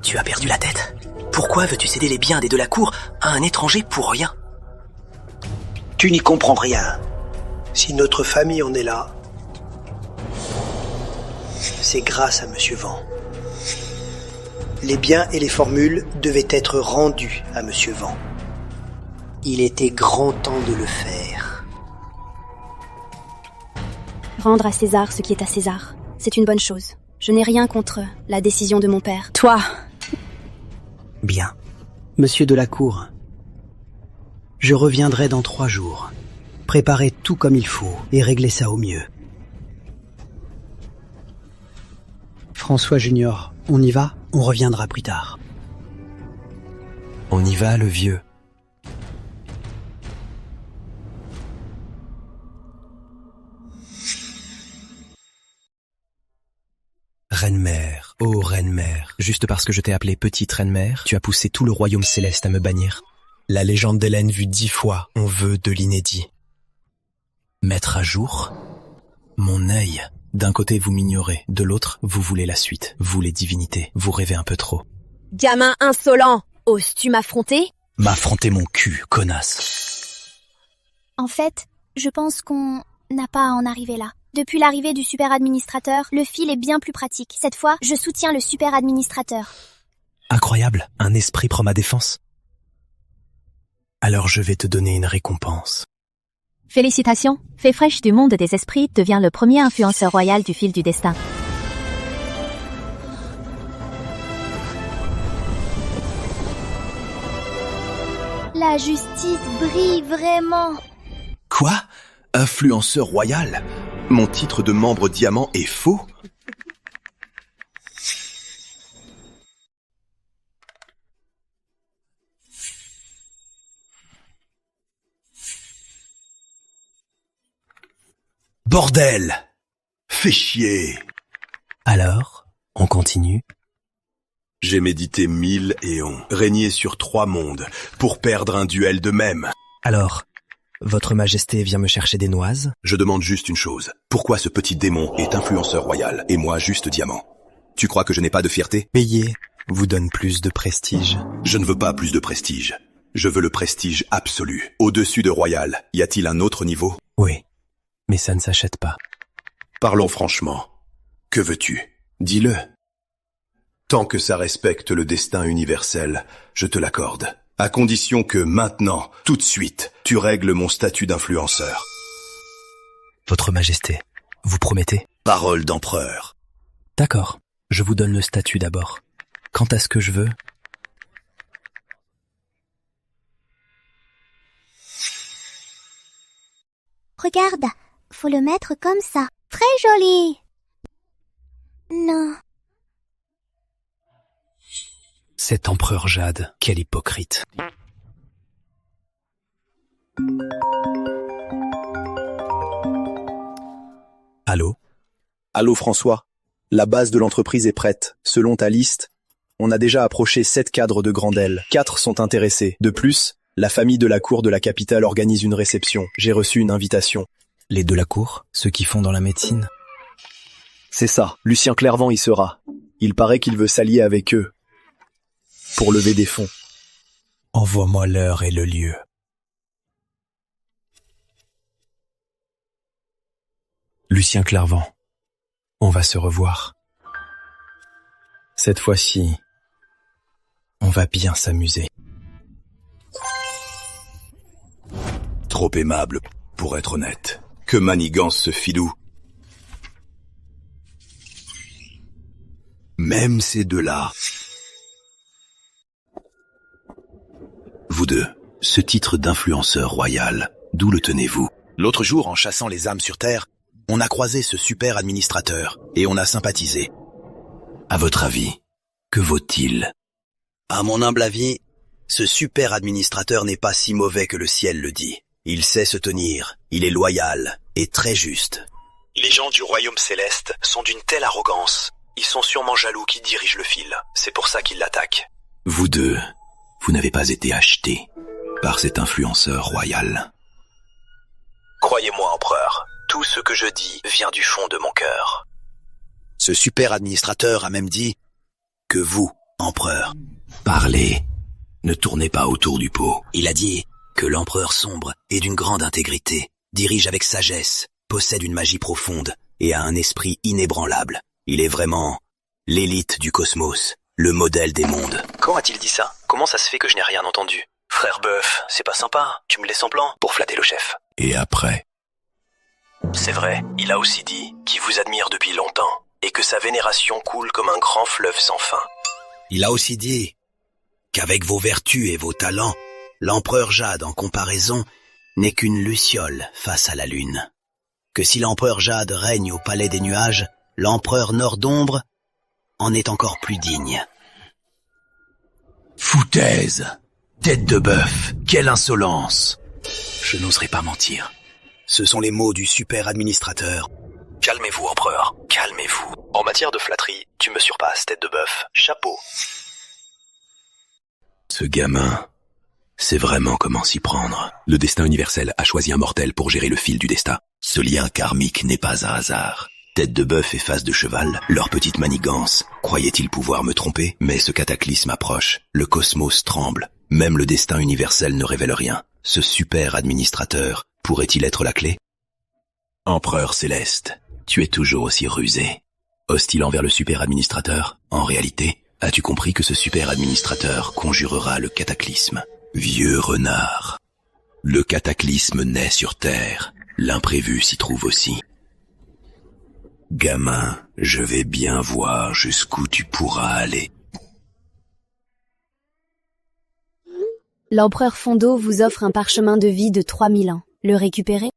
tu as perdu la tête. Pourquoi veux-tu céder les biens des de la cour à un étranger pour rien? Tu n'y comprends rien. Si notre famille en est là, c'est grâce à monsieur Vent. Les biens et les formules devaient être rendus à monsieur Vent. Il était grand temps de le faire. Rendre à César ce qui est à César, c'est une bonne chose. Je n'ai rien contre la décision de mon père. Toi. Bien. Monsieur de la cour, je reviendrai dans 3 jours. Préparez tout comme il faut et réglez ça au mieux. François Junior, on y va? On reviendra plus tard. On y va, le vieux. Reine-mère, ô reine-mère, juste parce que je t'ai appelée petite reine-mère, tu as poussé tout le royaume céleste à me bannir. La légende d'Hélène vue 10 fois, on veut de l'inédit. Mettre à jour mon œil. D'un côté, vous m'ignorez. De l'autre, vous voulez la suite. Vous, les divinités, vous rêvez un peu trop. Gamin insolent, oses-tu m'affronter? M'affronter mon cul, connasse. En fait, je pense qu'on n'a pas à en arriver là. Depuis l'arrivée du super administrateur, le fil est bien plus pratique. Cette fois, je soutiens le super administrateur. Incroyable, un esprit prend ma défense. Alors je vais te donner une récompense. Félicitations, Fée fraîche du monde des esprits devient le premier influenceur royal du fil du destin. La justice brille vraiment. Quoi? Influenceur royal? Mon titre de membre diamant est faux? Bordel! Fais chier! Alors, on continue? J'ai médité 1000 éons, régné sur 3 mondes, pour perdre un duel de même. Alors, votre majesté vient me chercher des noises? Je demande juste une chose. Pourquoi ce petit démon est influenceur royal, et moi juste diamant? Tu crois que je n'ai pas de fierté? Payer vous donne plus de prestige. Je ne veux pas plus de prestige. Je veux le prestige absolu. Au-dessus de royal, y a-t-il un autre niveau? Oui. Mais ça ne s'achète pas. Parlons franchement. Que veux-tu? Dis-le. Tant que ça respecte le destin universel, je te l'accorde. À condition que maintenant, tout de suite, tu règles mon statut d'influenceur. Votre majesté, vous promettez? Parole d'empereur. D'accord, je vous donne le statut d'abord. Quant à ce que je veux... Regarde, faut le mettre comme ça. Très joli. Non. Cet empereur Jade, quel hypocrite. Allô? Allô François, la base de l'entreprise est prête. Selon ta liste, on a déjà approché 7 cadres de Grandel. 4 sont intéressés. De plus, la famille de la cour de la capitale organise une réception. J'ai reçu une invitation. Les de la cour, ceux qui font dans la médecine? C'est ça, Lucien Clairvent y sera. Il paraît qu'il veut s'allier avec eux pour lever des fonds. Envoie-moi l'heure et le lieu. Lucien Clairvent, on va se revoir. Cette fois-ci, on va bien s'amuser. Trop aimable, pour être honnête. Que manigance ce filou. Même ces deux-là. Vous deux, ce titre d'influenceur royal, d'où le tenez-vous? L'autre jour, en chassant les âmes sur Terre, on a croisé ce super administrateur, et on a sympathisé. À votre avis, que vaut-il? À mon humble avis, ce super administrateur n'est pas si mauvais que le ciel le dit. Il sait se tenir, il est loyal et très juste. Les gens du royaume céleste sont d'une telle arrogance. Ils sont sûrement jaloux qui dirigent le fil. C'est pour ça qu'ils l'attaquent. Vous deux, vous n'avez pas été achetés par cet influenceur royal. Croyez-moi, empereur, tout ce que je dis vient du fond de mon cœur. Ce super administrateur a même dit que vous, empereur, parlez, ne tournez pas autour du pot. Il a dit que l'empereur sombre est d'une grande intégrité, dirige avec sagesse, possède une magie profonde et a un esprit inébranlable. Il est vraiment l'élite du cosmos, le modèle des mondes. Quand a-t-il dit ça? Comment ça se fait que je n'ai rien entendu? Frère Bœuf, c'est pas sympa, tu me laisses en plan pour flatter le chef. Et après? C'est vrai, il a aussi dit qu'il vous admire depuis longtemps et que sa vénération coule comme un grand fleuve sans fin. Il a aussi dit qu'avec vos vertus et vos talents, l'empereur Jade, en comparaison, n'est qu'une luciole face à la lune. Que si l'empereur Jade règne au palais des nuages, l'empereur Nord d'Ombre en est encore plus digne. Foutaise! Tête de bœuf! Quelle insolence! Je n'oserais pas mentir. Ce sont les mots du super administrateur. Calmez-vous, empereur, calmez-vous. En matière de flatterie, tu me surpasses, tête de bœuf. Chapeau. Ce gamin... c'est vraiment comment s'y prendre. Le destin universel a choisi un mortel pour gérer le fil du destin. Ce lien karmique n'est pas un hasard. Tête de bœuf et face de cheval, leur petite manigance. Croyaient-ils pouvoir me tromper? Mais ce cataclysme approche. Le cosmos tremble. Même le destin universel ne révèle rien. Ce super administrateur pourrait-il être la clé? Empereur céleste, tu es toujours aussi rusé. Hostile envers le super administrateur? En réalité, as-tu compris que ce super administrateur conjurera le cataclysme? Vieux renard. Le cataclysme naît sur Terre. L'imprévu s'y trouve aussi. Gamin, je vais bien voir jusqu'où tu pourras aller. L'empereur Fondo vous offre un parchemin de vie de 3000 ans. Le récupérez?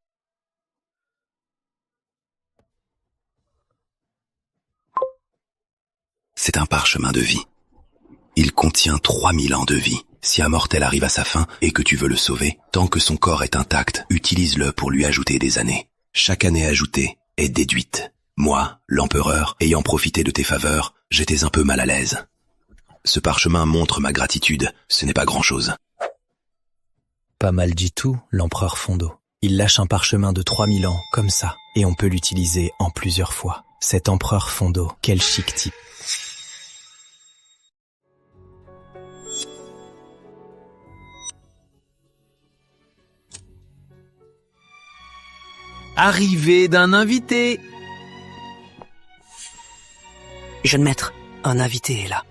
C'est un parchemin de vie. Il contient 3000 ans de vie. Si un mortel arrive à sa fin et que tu veux le sauver, tant que son corps est intact, utilise-le pour lui ajouter des années. Chaque année ajoutée est déduite. Moi, l'empereur, ayant profité de tes faveurs, j'étais un peu mal à l'aise. Ce parchemin montre ma gratitude, ce n'est pas grand-chose. Pas mal du tout, l'empereur Fondo. Il lâche un parchemin de 3000 ans, comme ça, et on peut l'utiliser en plusieurs fois. Cet empereur Fondo, quel chic type. Arrivée d'un invité. Jeune maître, un invité est là.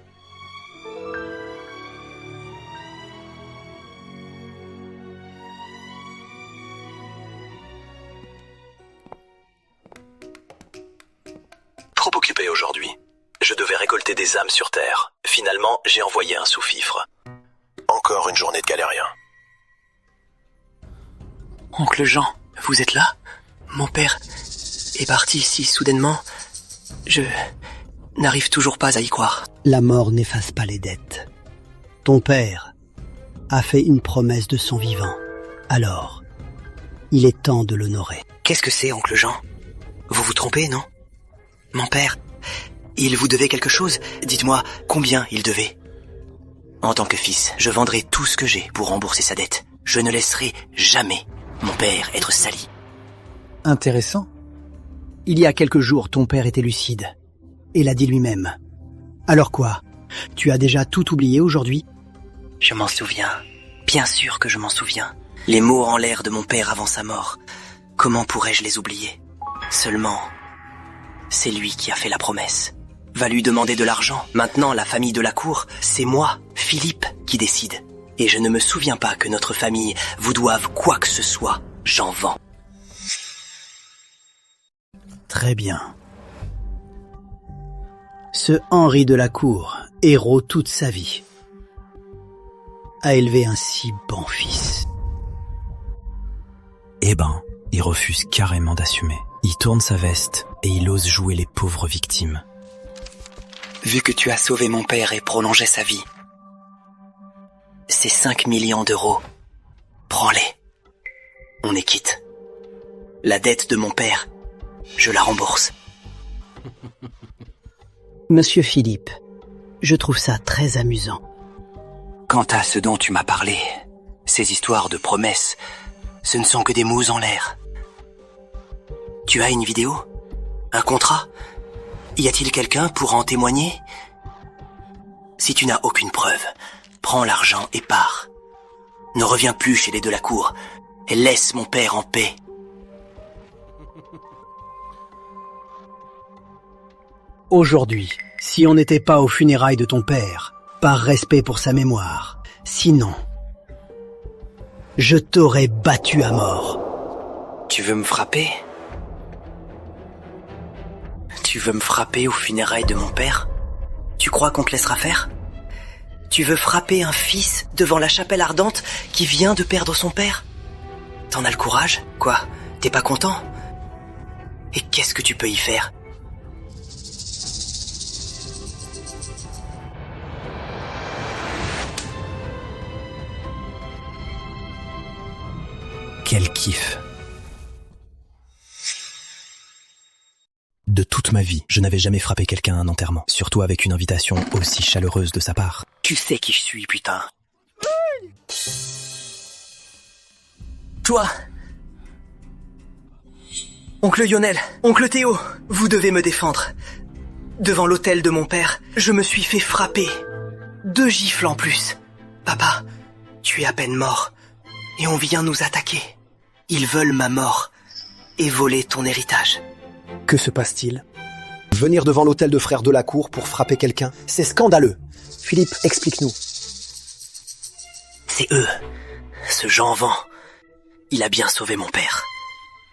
Trop occupé aujourd'hui. Je devais récolter des âmes sur Terre. Finalement, j'ai envoyé un sous-fifre. Encore une journée de galérien. Oncle Jean, vous êtes là? Mon père est parti si soudainement. Je n'arrive toujours pas à y croire. La mort n'efface pas les dettes. Ton père a fait une promesse de son vivant. Alors, il est temps de l'honorer. Qu'est-ce que c'est, oncle Jean? Vous vous trompez, non? Mon père, il vous devait quelque chose? Dites-moi combien il devait. En tant que fils, je vendrai tout ce que j'ai pour rembourser sa dette. Je ne laisserai jamais mon père être sali. Intéressant. Il y a quelques jours, ton père était lucide. Et l'a dit lui-même. Alors quoi? Tu as déjà tout oublié aujourd'hui? Je m'en souviens. Bien sûr que je m'en souviens. Les mots en l'air de mon père avant sa mort. Comment pourrais-je les oublier? Seulement, c'est lui qui a fait la promesse. Va lui demander de l'argent. Maintenant, la famille de la cour, c'est moi, Philippe, qui décide. Et je ne me souviens pas que notre famille vous doive quoi que ce soit. J'en vends. Très bien. Ce Henri de la Cour, héros toute sa vie, a élevé un si bon fils. Eh ben, il refuse carrément d'assumer. Il tourne sa veste et il ose jouer les pauvres victimes. Vu que tu as sauvé mon père et prolongé sa vie, ces 5 millions d'euros, prends-les. On est quitte. La dette de mon père, je la rembourse. Monsieur Philippe, je trouve ça très amusant. Quant à ce dont tu m'as parlé, ces histoires de promesses, ce ne sont que des mots en l'air. Tu as une vidéo? Un contrat? Y a-t-il quelqu'un pour en témoigner? Si tu n'as aucune preuve, prends l'argent et pars. Ne reviens plus chez les de la cour et laisse mon père en paix. Aujourd'hui, si on n'était pas aux funérailles de ton père, par respect pour sa mémoire, sinon, je t'aurais battu à mort. Tu veux me frapper? Tu veux me frapper aux funérailles de mon père? Tu crois qu'on te laissera faire? Tu veux frapper un fils devant la chapelle ardente qui vient de perdre son père? T'en as le courage? Quoi? T'es pas content? Et qu'est-ce que tu peux y faire? Quel kiff. De toute ma vie, je n'avais jamais frappé quelqu'un à un enterrement, surtout avec une invitation aussi chaleureuse de sa part. Tu sais qui je suis, putain. Toi, Oncle Lionel, oncle Théo, vous devez me défendre. Devant l'hôtel de mon père, je me suis fait frapper. 2 gifles en plus. Papa, tu es à peine mort. Et on vient nous attaquer. Ils veulent ma mort. Et voler ton héritage. Que se passe-t-il? Venir devant l'hôtel de frères Delacour pour frapper quelqu'un, c'est scandaleux. Philippe, explique-nous. C'est eux. Ce Jean Van. Il a bien sauvé mon père.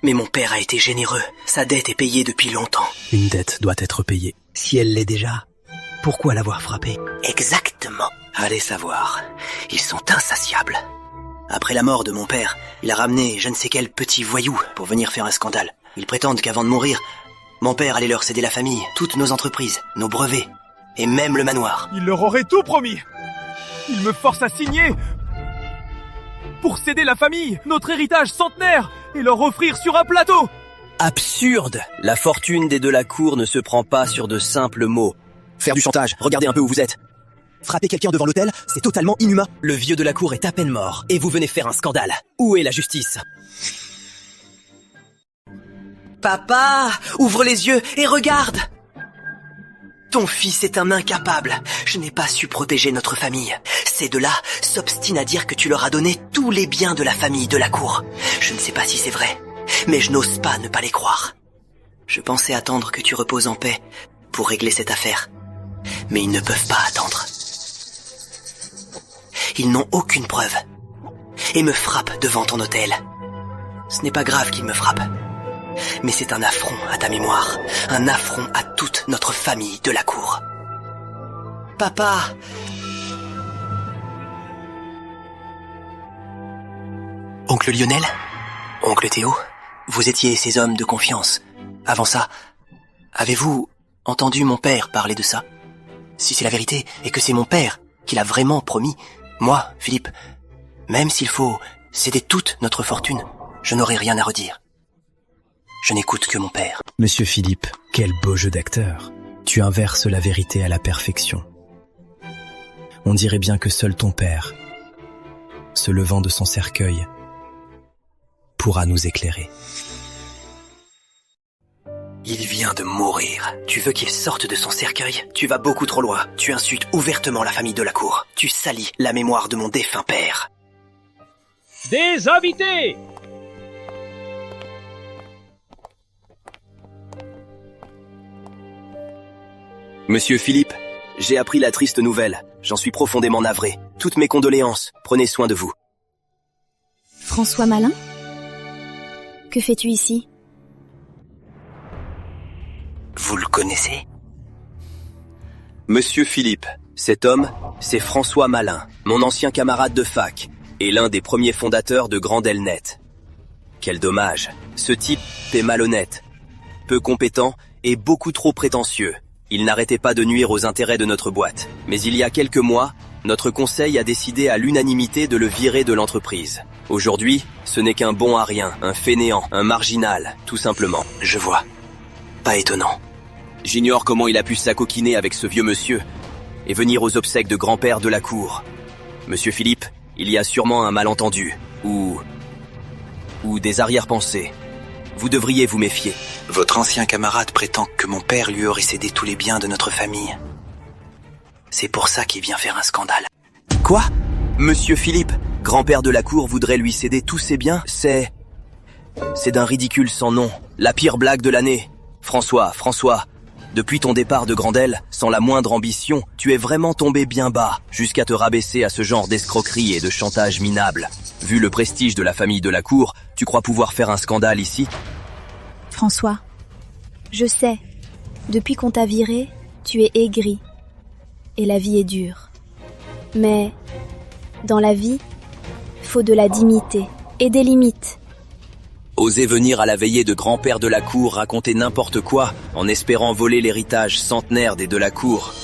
Mais mon père a été généreux. Sa dette est payée depuis longtemps. Une dette doit être payée. Si elle l'est déjà, pourquoi l'avoir frappé? Exactement. Allez savoir. Ils sont insatiables. Après la mort de mon père, il a ramené je ne sais quel petit voyou pour venir faire un scandale. Ils prétendent qu'avant de mourir, mon père allait leur céder la famille, toutes nos entreprises, nos brevets, et même le manoir. Il leur aurait tout promis. Il me force à signer pour céder la famille, notre héritage centenaire, et leur offrir sur un plateau. Absurde! La fortune des Delacour ne se prend pas sur de simples mots. Faire du chantage, regardez un peu où vous êtes. Frapper quelqu'un devant l'hôtel, c'est totalement inhumain. Le vieux Delacour est à peine mort, et vous venez faire un scandale. Où est la justice? Papa, ouvre les yeux et regarde! Ton fils est un incapable. Je n'ai pas su protéger notre famille. Ces deux-là s'obstinent à dire que tu leur as donné tous les biens de la famille Delacour. Je ne sais pas si c'est vrai, mais je n'ose pas ne pas les croire. Je pensais attendre que tu reposes en paix pour régler cette affaire. Mais ils ne peuvent pas attendre. Ils n'ont aucune preuve et me frappent devant ton hôtel. Ce n'est pas grave qu'ils me frappent. Mais c'est un affront à ta mémoire, un affront à toute notre famille Delacour. Papa! Oncle Lionel? Oncle Théo? Vous étiez ces hommes de confiance. Avant ça, avez-vous entendu mon père parler de ça? Si c'est la vérité, et que c'est mon père qui l'a vraiment promis, moi, Philippe, même s'il faut céder toute notre fortune, je n'aurai rien à redire. Je n'écoute que mon père. Monsieur Philippe, quel beau jeu d'acteur. Tu inverses la vérité à la perfection. On dirait bien que seul ton père, se levant de son cercueil, pourra nous éclairer. Il vient de mourir. Tu veux qu'il sorte de son cercueil? Tu vas beaucoup trop loin. Tu insultes ouvertement la famille Delacour. Tu salis la mémoire de mon défunt père. Des invités! Monsieur Philippe, j'ai appris la triste nouvelle. J'en suis profondément navré. Toutes mes condoléances. Prenez soin de vous. François Malin? Que fais-tu ici? Vous le connaissez? Monsieur Philippe, cet homme, c'est François Malin, mon ancien camarade de fac, et l'un des premiers fondateurs de Grandel-Net. Quel dommage. Ce type est malhonnête, peu compétent et beaucoup trop prétentieux. Il n'arrêtait pas de nuire aux intérêts de notre boîte. Mais il y a quelques mois, notre conseil a décidé à l'unanimité de le virer de l'entreprise. Aujourd'hui, ce n'est qu'un bon à rien, un fainéant, un marginal, tout simplement. Je vois. Pas étonnant. J'ignore comment il a pu s'acoquiner avec ce vieux monsieur et venir aux obsèques de grand-père Delacour. Monsieur Philippe, il y a sûrement un malentendu, ou des arrière-pensées. Vous devriez vous méfier. Votre ancien camarade prétend que mon père lui aurait cédé tous les biens de notre famille. C'est pour ça qu'il vient faire un scandale. Quoi? Monsieur Philippe, grand-père Delacour voudrait lui céder tous ses biens? C'est d'un ridicule sans nom. La pire blague de l'année. François, depuis ton départ de Grandel, sans la moindre ambition, tu es vraiment tombé bien bas, jusqu'à te rabaisser à ce genre d'escroquerie et de chantage minable. Vu le prestige de la famille Delacour, tu crois pouvoir faire un scandale ici? François, je sais, depuis qu'on t'a viré, tu es aigri. Et la vie est dure. Mais, dans la vie, faut de la dignité et des limites. Oser venir à la veillée de grand-père Delacour raconter n'importe quoi en espérant voler l'héritage centenaire des Delacour.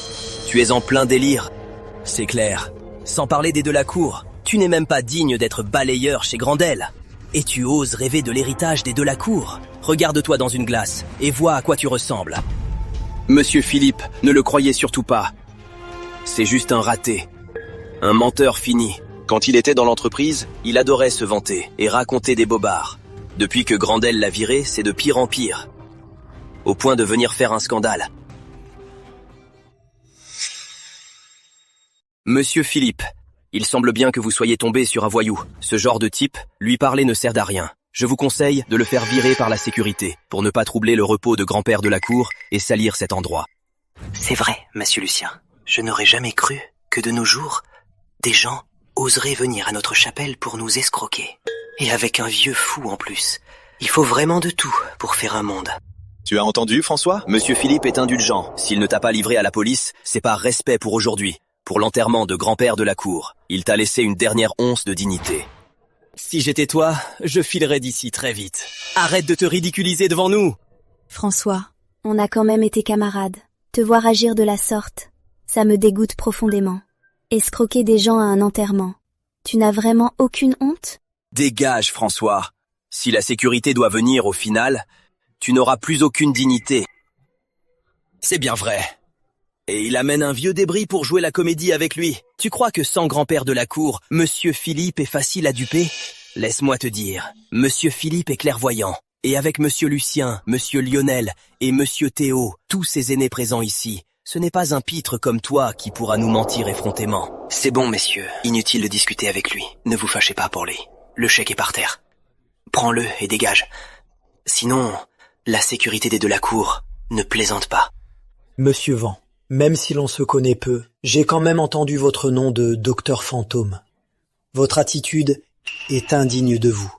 Tu es en plein délire. C'est clair. Sans parler des Delacour, tu n'es même pas digne d'être balayeur chez Grandel. Et tu oses rêver de l'héritage des Delacour. Regarde-toi dans une glace et vois à quoi tu ressembles. Monsieur Philippe, ne le croyez surtout pas. C'est juste un raté. Un menteur fini. Quand il était dans l'entreprise, il adorait se vanter et raconter des bobards. Depuis que Grandel l'a viré, c'est de pire en pire. Au point de venir faire un scandale. Monsieur Philippe, il semble bien que vous soyez tombé sur un voyou. Ce genre de type, lui parler ne sert à rien. Je vous conseille de le faire virer par la sécurité, pour ne pas troubler le repos de grand-père de la cour et salir cet endroit. C'est vrai, monsieur Lucien. Je n'aurais jamais cru que de nos jours, des gens oseraient venir à notre chapelle pour nous escroquer. Et avec un vieux fou en plus. Il faut vraiment de tout pour faire un monde. Tu as entendu, François? Monsieur Philippe est indulgent. S'il ne t'a pas livré à la police, c'est par respect pour aujourd'hui. Pour l'enterrement de grand-père de la cour. Il t'a laissé une dernière once de dignité. Si j'étais toi, je filerais d'ici très vite. Arrête de te ridiculiser devant nous. François, on a quand même été camarades. Te voir agir de la sorte, ça me dégoûte profondément. Escroquer des gens à un enterrement. Tu n'as vraiment aucune honte? Dégage, François. Si la sécurité doit venir au final, tu n'auras plus aucune dignité. C'est bien vrai. Et il amène un vieux débris pour jouer la comédie avec lui. Tu crois que sans grand-père de la cour, Monsieur Philippe est facile à duper? Laisse-moi te dire, Monsieur Philippe est clairvoyant. Et avec Monsieur Lucien, Monsieur Lionel et Monsieur Théo, tous ces aînés présents ici, ce n'est pas un pitre comme toi qui pourra nous mentir effrontément. C'est bon, messieurs. Inutile de discuter avec lui. Ne vous fâchez pas pour lui. Le chèque est par terre. Prends-le et dégage. Sinon, la sécurité des de la cour ne plaisante pas. Monsieur Van, même si l'on se connaît peu, j'ai quand même entendu votre nom de docteur fantôme. Votre attitude est indigne de vous,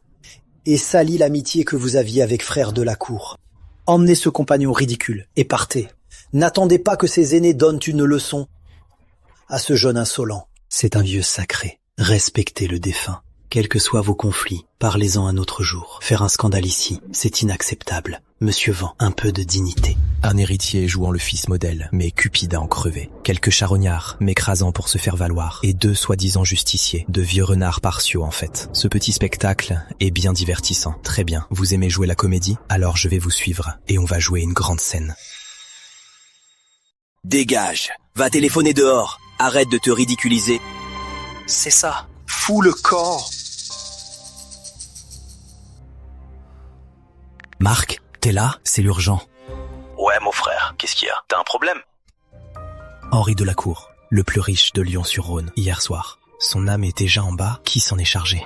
et salit l'amitié que vous aviez avec frère de la cour. Emmenez ce compagnon ridicule, et partez. N'attendez pas que ces aînés donnent une leçon à ce jeune insolent. C'est un vieux sacré. Respectez le défunt. Quels que soient vos conflits, parlez-en un autre jour. Faire un scandale ici, c'est inacceptable. Monsieur Van, un peu de dignité. Un héritier jouant le fils modèle, mais cupide à en crever. Quelques charognards, m'écrasant pour se faire valoir. Et 2 soi-disant justiciers, de vieux renards partiaux en fait. Ce petit spectacle est bien divertissant. Très bien, vous aimez jouer la comédie? Alors je vais vous suivre, et on va jouer une grande scène. Dégage. Va téléphoner dehors. Arrête de te ridiculiser. C'est ça. Fous le camp. Marc, t'es là? C'est l'urgent. Ouais, mon frère, qu'est-ce qu'il y a? T'as un problème? Henri Delacour, le plus riche de Lyon-sur-Rhône, hier soir. Son âme est déjà en bas, qui s'en est chargé?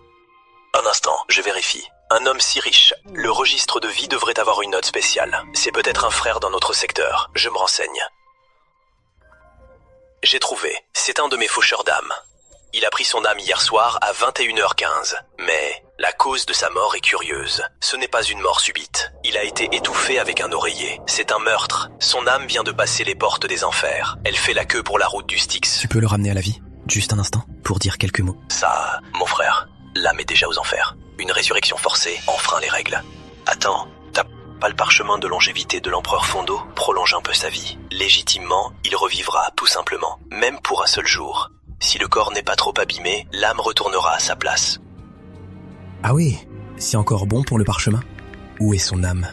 Un instant, je vérifie. Un homme si riche, le registre de vie devrait avoir une note spéciale. C'est peut-être un frère dans notre secteur, je me renseigne. J'ai trouvé, c'est un de mes faucheurs d'âme. Il a pris son âme hier soir à 21h15, mais la cause de sa mort est curieuse. Ce n'est pas une mort subite. Il a été étouffé avec un oreiller. C'est un meurtre. Son âme vient de passer les portes des enfers. Elle fait la queue pour la route du Styx. Tu peux le ramener à la vie? Juste un instant, pour dire quelques mots. Ça, mon frère, l'âme est déjà aux enfers. Une résurrection forcée enfreint les règles. Attends, t'as pas le parchemin de longévité de l'empereur Fondo? Prolonge un peu sa vie. Légitimement, il revivra, tout simplement. Même pour un seul jour. Si le corps n'est pas trop abîmé, l'âme retournera à sa place. Ah oui, c'est encore bon pour le parchemin? Où est son âme?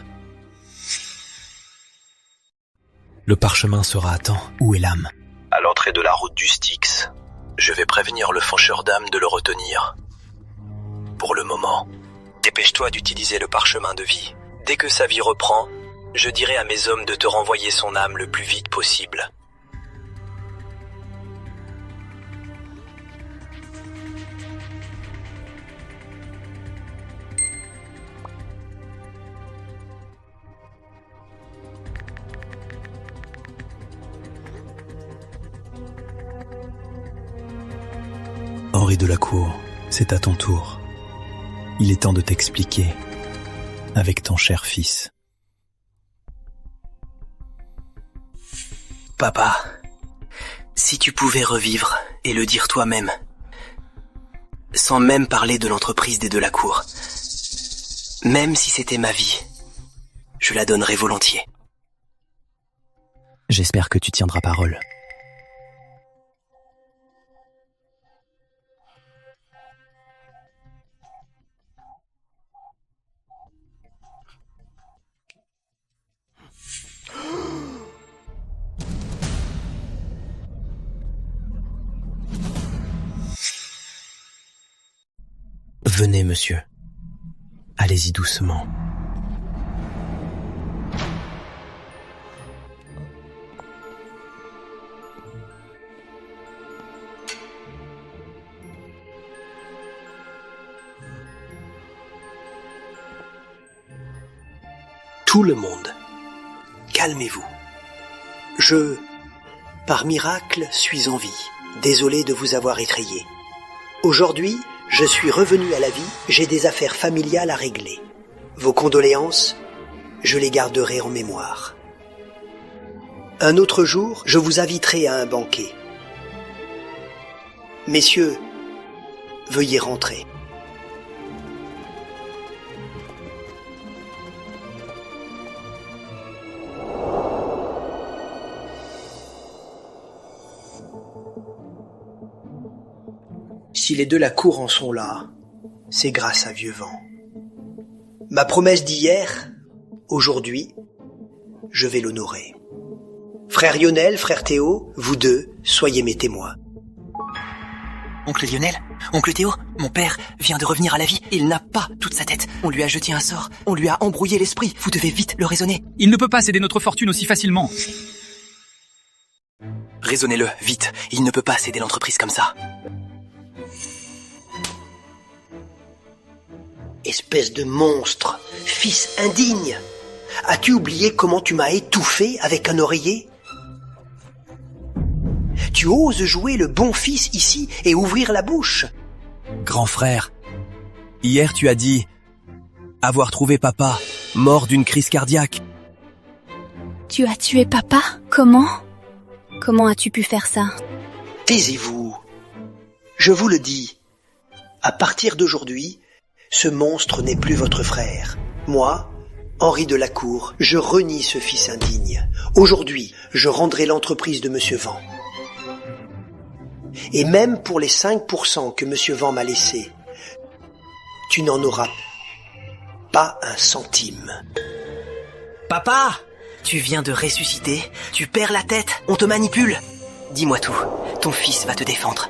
Le parchemin sera à temps. Où est l'âme? À l'entrée de la route du Styx. Je vais prévenir le faucheur d'âme de le retenir. Pour le moment, dépêche-toi d'utiliser le parchemin de vie. Dès que sa vie reprend, je dirai à mes hommes de te renvoyer son âme le plus vite possible. Henri Delacour, c'est à ton tour. Il est temps de t'expliquer avec ton cher fils. Papa, si tu pouvais revivre et le dire toi-même, sans même parler de l'entreprise des Delacour, même si c'était ma vie, je la donnerais volontiers. J'espère que tu tiendras parole. Venez, monsieur. Allez-y doucement. Tout le monde, calmez-vous. Je, par miracle, suis en vie. Désolé de vous avoir effrayé. Aujourd'hui, je suis revenu à la vie, j'ai des affaires familiales à régler. Vos condoléances, je les garderai en mémoire. Un autre jour, je vous inviterai à un banquet. Messieurs, veuillez rentrer. Si les de la cour en sont là, c'est grâce à Vieux Vent. Ma promesse d'hier, aujourd'hui, je vais l'honorer. Frère Lionel, frère Théo, vous deux, soyez mes témoins. Oncle Lionel, oncle Théo, mon père vient de revenir à la vie. Il n'a pas toute sa tête. On lui a jeté un sort. On lui a embrouillé l'esprit. Vous devez vite le raisonner. Il ne peut pas céder notre fortune aussi facilement. Raisonnez-le, vite. Il ne peut pas céder l'entreprise comme ça. Espèce de monstre, fils indigne. As-tu oublié comment tu m'as étouffé avec un oreiller ? Tu oses jouer le bon fils ici et ouvrir la bouche ? Grand frère, hier tu as dit avoir trouvé papa mort d'une crise cardiaque. Tu as tué papa ? Comment ? Comment as-tu pu faire ça ? Taisez-vous. Je vous le dis. À partir d'aujourd'hui, ce monstre n'est plus votre frère. Moi, Henri de la Cour, je renie ce fils indigne. Aujourd'hui, je rendrai l'entreprise de Monsieur Vent. Et même pour les 5% que Monsieur Vent m'a laissés, tu n'en auras pas un centime. Papa, tu viens de ressusciter, tu perds la tête, on te manipule. Dis-moi tout, ton fils va te défendre.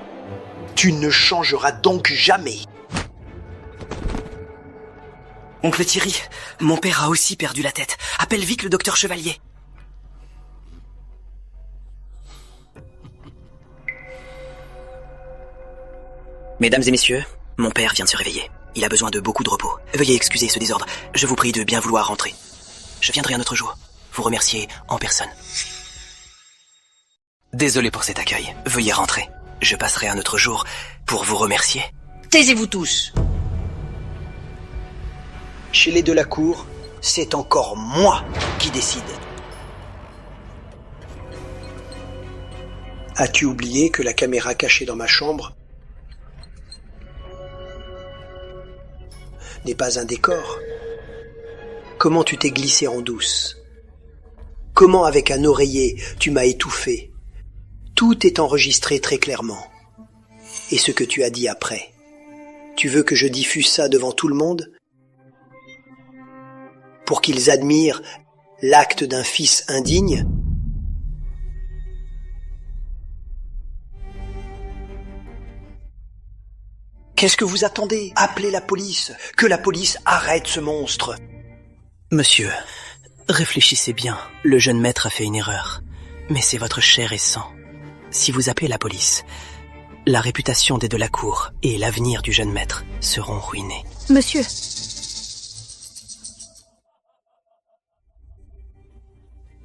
Tu ne changeras donc jamais. Oncle Thierry, mon père a aussi perdu la tête. Appelle vite le docteur Chevalier. Mesdames et messieurs, mon père vient de se réveiller. Il a besoin de beaucoup de repos. Veuillez excuser ce désordre. Je vous prie de bien vouloir rentrer. Je viendrai un autre jour vous remercier en personne. Désolé pour cet accueil. Veuillez rentrer. Je passerai un autre jour pour vous remercier. Taisez-vous tous. Chez les de la Cour, c'est encore moi qui décide. As-tu oublié que la caméra cachée dans ma chambre n'est pas un décor? Comment tu t'es glissé en douce? Comment avec un oreiller tu m'as étouffé? Tout est enregistré très clairement. Et ce que tu as dit après? Tu veux que je diffuse ça devant tout le monde? Pour qu'ils admirent l'acte d'un fils indigne? Qu'est-ce que vous attendez? Appelez la police, que la police arrête ce monstre. Monsieur, réfléchissez bien, le jeune maître a fait une erreur, mais c'est votre chair et sang. Si vous appelez la police, la réputation des de la Cour et l'avenir du jeune maître seront ruinés. Monsieur.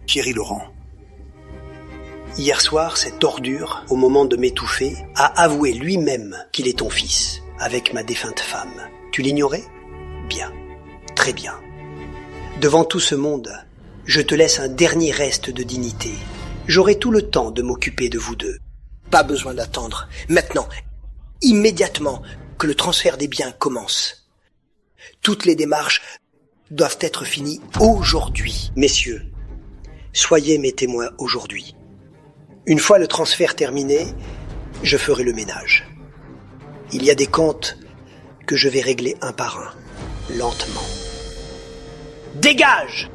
Thierry Laurent. Hier soir, cette ordure, au moment de m'étouffer, a avoué lui-même qu'il est ton fils, avec ma défunte femme. Tu l'ignorais? Bien. Très bien. Devant tout ce monde, je te laisse un dernier reste de dignité. J'aurai tout le temps de m'occuper de vous deux. Pas besoin d'attendre. Maintenant, immédiatement, que le transfert des biens commence. Toutes les démarches doivent être finies aujourd'hui. Messieurs, soyez mes témoins aujourd'hui. Une fois le transfert terminé, je ferai le ménage. Il y a des comptes que je vais régler un par un, lentement. Dégage!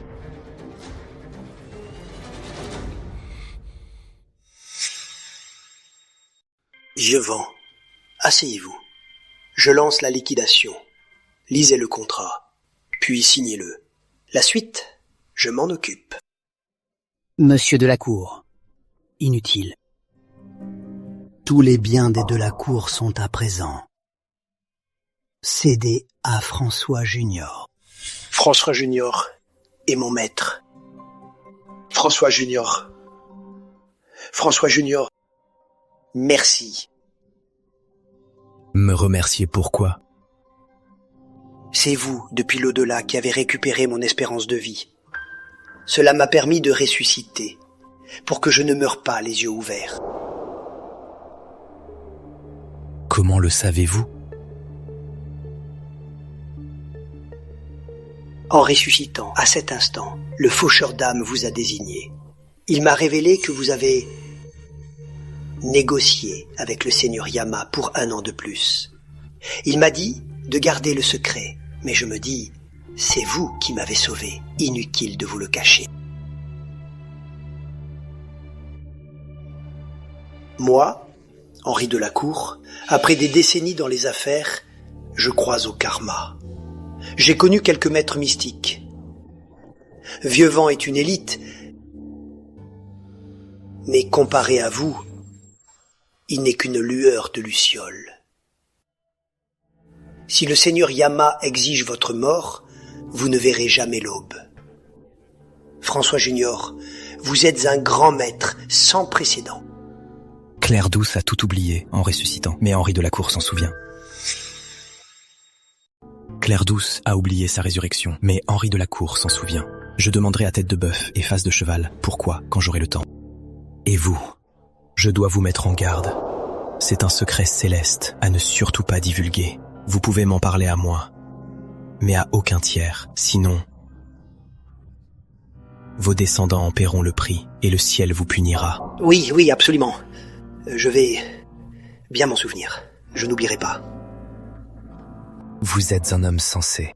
Je vends. Asseyez-vous. Je lance la liquidation. Lisez le contrat. puis signez-le. La suite, je m'en occupe. Monsieur Delacour, inutile. Tous les biens des Delacour sont à présent cédés à François Junior. François Junior est mon maître. François Junior. François Junior. Merci. Me remercier pourquoi? C'est vous, depuis l'au-delà, qui avez récupéré mon espérance de vie. Cela m'a permis de ressusciter, pour que je ne meure pas les yeux ouverts. Comment le savez-vous? En ressuscitant, à cet instant, le faucheur d'âme vous a désigné. Il m'a révélé que vous avez négocié avec le seigneur Yama pour 1 an de plus. Il m'a dit de garder le secret, mais je me dis, c'est vous qui m'avez sauvé, inutile de vous le cacher. Moi, Henri Delacour, après des décennies dans les affaires, je crois au karma. J'ai connu quelques maîtres mystiques. Vieux-Vent est une élite, mais comparé à vous, il n'est qu'une lueur de luciole. Si le seigneur Yama exige votre mort, vous ne verrez jamais l'aube. François Junior, vous êtes un grand maître sans précédent. Claire Douce a tout oublié en ressuscitant, mais Henri Delacour s'en souvient. Claire Douce a oublié sa résurrection, mais Henri Delacour s'en souvient. Je demanderai à Tête de Bœuf et Face de Cheval pourquoi quand j'aurai le temps. Et vous, je dois vous mettre en garde. C'est un secret céleste à ne surtout pas divulguer. Vous pouvez m'en parler à moi, mais à aucun tiers, sinon vos descendants en paieront le prix et le ciel vous punira. Oui, absolument. Je vais bien m'en souvenir. Je n'oublierai pas. Vous êtes un homme sensé.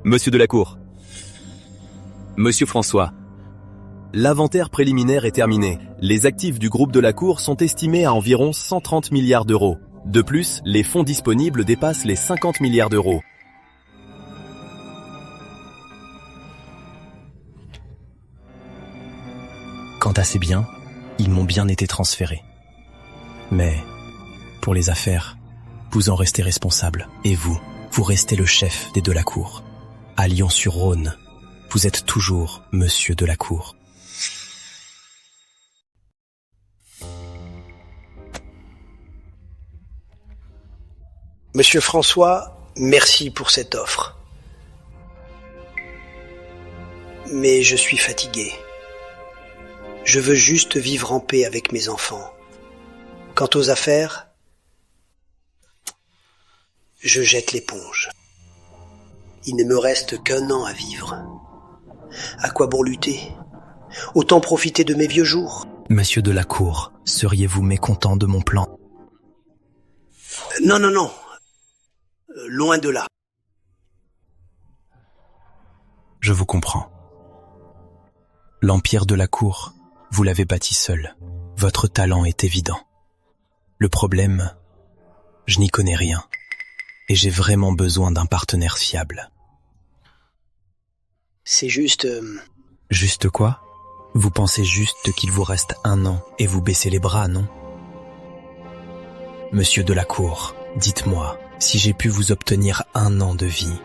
Monsieur Delacour. Monsieur François. L'inventaire préliminaire est terminé. Les actifs du groupe Delacour sont estimés à environ 130 milliards d'euros. De plus, les fonds disponibles dépassent les 50 milliards d'euros. Quant à ces biens, ils m'ont bien été transférés. Mais, pour les affaires, vous en restez responsable. Et vous restez le chef des Delacour. À Lyon-sur-Rhône, vous êtes toujours Monsieur Delacour. Monsieur François, merci pour cette offre. Mais je suis fatigué. Je veux juste vivre en paix avec mes enfants. Quant aux affaires, je jette l'éponge. Il ne me reste qu'1 an à vivre. À quoi bon lutter? Autant profiter de mes vieux jours. Monsieur Delacour, seriez-vous mécontent de mon plan? Non. Loin de là. Je vous comprends. L'empire Delacour, vous l'avez bâti seul. Votre talent est évident. Le problème, je n'y connais rien. Et j'ai vraiment besoin d'un partenaire fiable. C'est juste... Juste quoi? Vous pensez juste qu'il vous reste 1 an et vous baissez les bras, non? Monsieur Delacour, dites-moi, si j'ai pu vous obtenir 1 an de vie,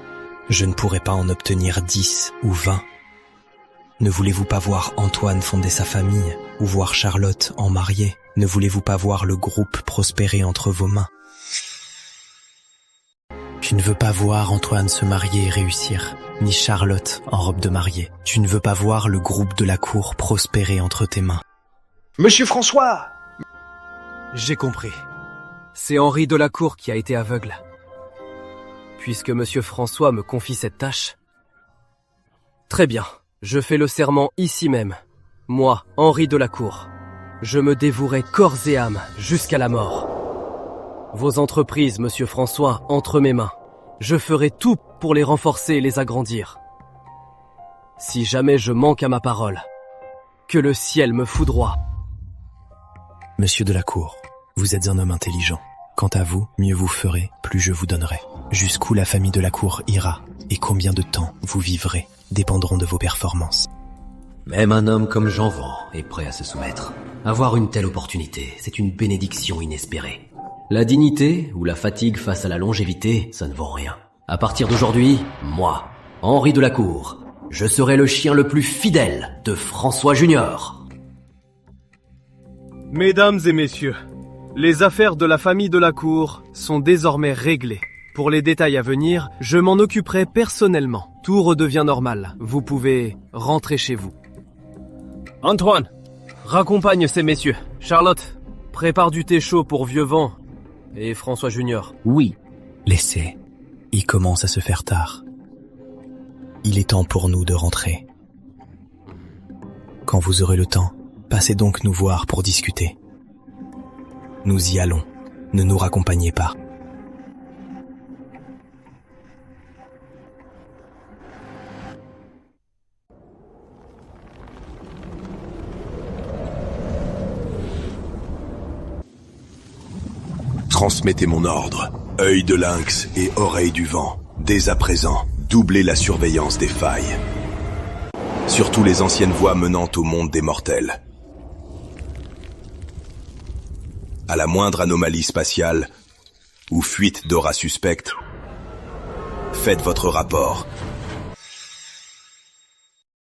je ne pourrais pas en obtenir 10 ou 20. Ne voulez-vous pas voir Antoine fonder sa famille ou voir Charlotte en marier? Ne voulez-vous pas voir le groupe prospérer entre vos mains? Tu ne veux pas voir Antoine se marier et réussir, ni Charlotte en robe de mariée. Tu ne veux pas voir le groupe Delacour prospérer entre tes mains. Monsieur François! J'ai compris. C'est Henri Delacour qui a été aveugle. Puisque Monsieur François me confie cette tâche... Très bien, je fais le serment ici même. Moi, Henri Delacour. Je me dévouerai corps et âme jusqu'à la mort. Vos entreprises, Monsieur François, entre mes mains. Je ferai tout pour les renforcer et les agrandir. Si jamais je manque à ma parole, que le ciel me foudroie. Monsieur Delacour, vous êtes un homme intelligent. Quant à vous, mieux vous ferez, plus je vous donnerai. Jusqu'où la famille de la cour ira et combien de temps vous vivrez dépendront de vos performances. Même un homme comme Jean Van est prêt à se soumettre. Avoir une telle opportunité, c'est une bénédiction inespérée. La dignité ou la fatigue face à la longévité, ça ne vaut rien. À partir d'aujourd'hui, moi, Henri de la Cour, je serai le chien le plus fidèle de François Junior. Mesdames et messieurs, les affaires de la famille de la Cour sont désormais réglées. Pour les détails à venir, je m'en occuperai personnellement. Tout redevient normal. Vous pouvez rentrer chez vous. Antoine, raccompagne ces messieurs. Charlotte, prépare du thé chaud pour Vieux Vent et François Junior. Oui. Laissez. Il commence à se faire tard. Il est temps pour nous de rentrer. Quand vous aurez le temps, passez donc nous voir pour discuter. Nous y allons. Ne nous raccompagnez pas. Transmettez mon ordre. Œil de lynx et oreille du vent. Dès à présent, doublez la surveillance des failles. Surtout les anciennes voies menant au monde des mortels. À la moindre anomalie spatiale ou fuite d'aura suspecte, faites votre rapport.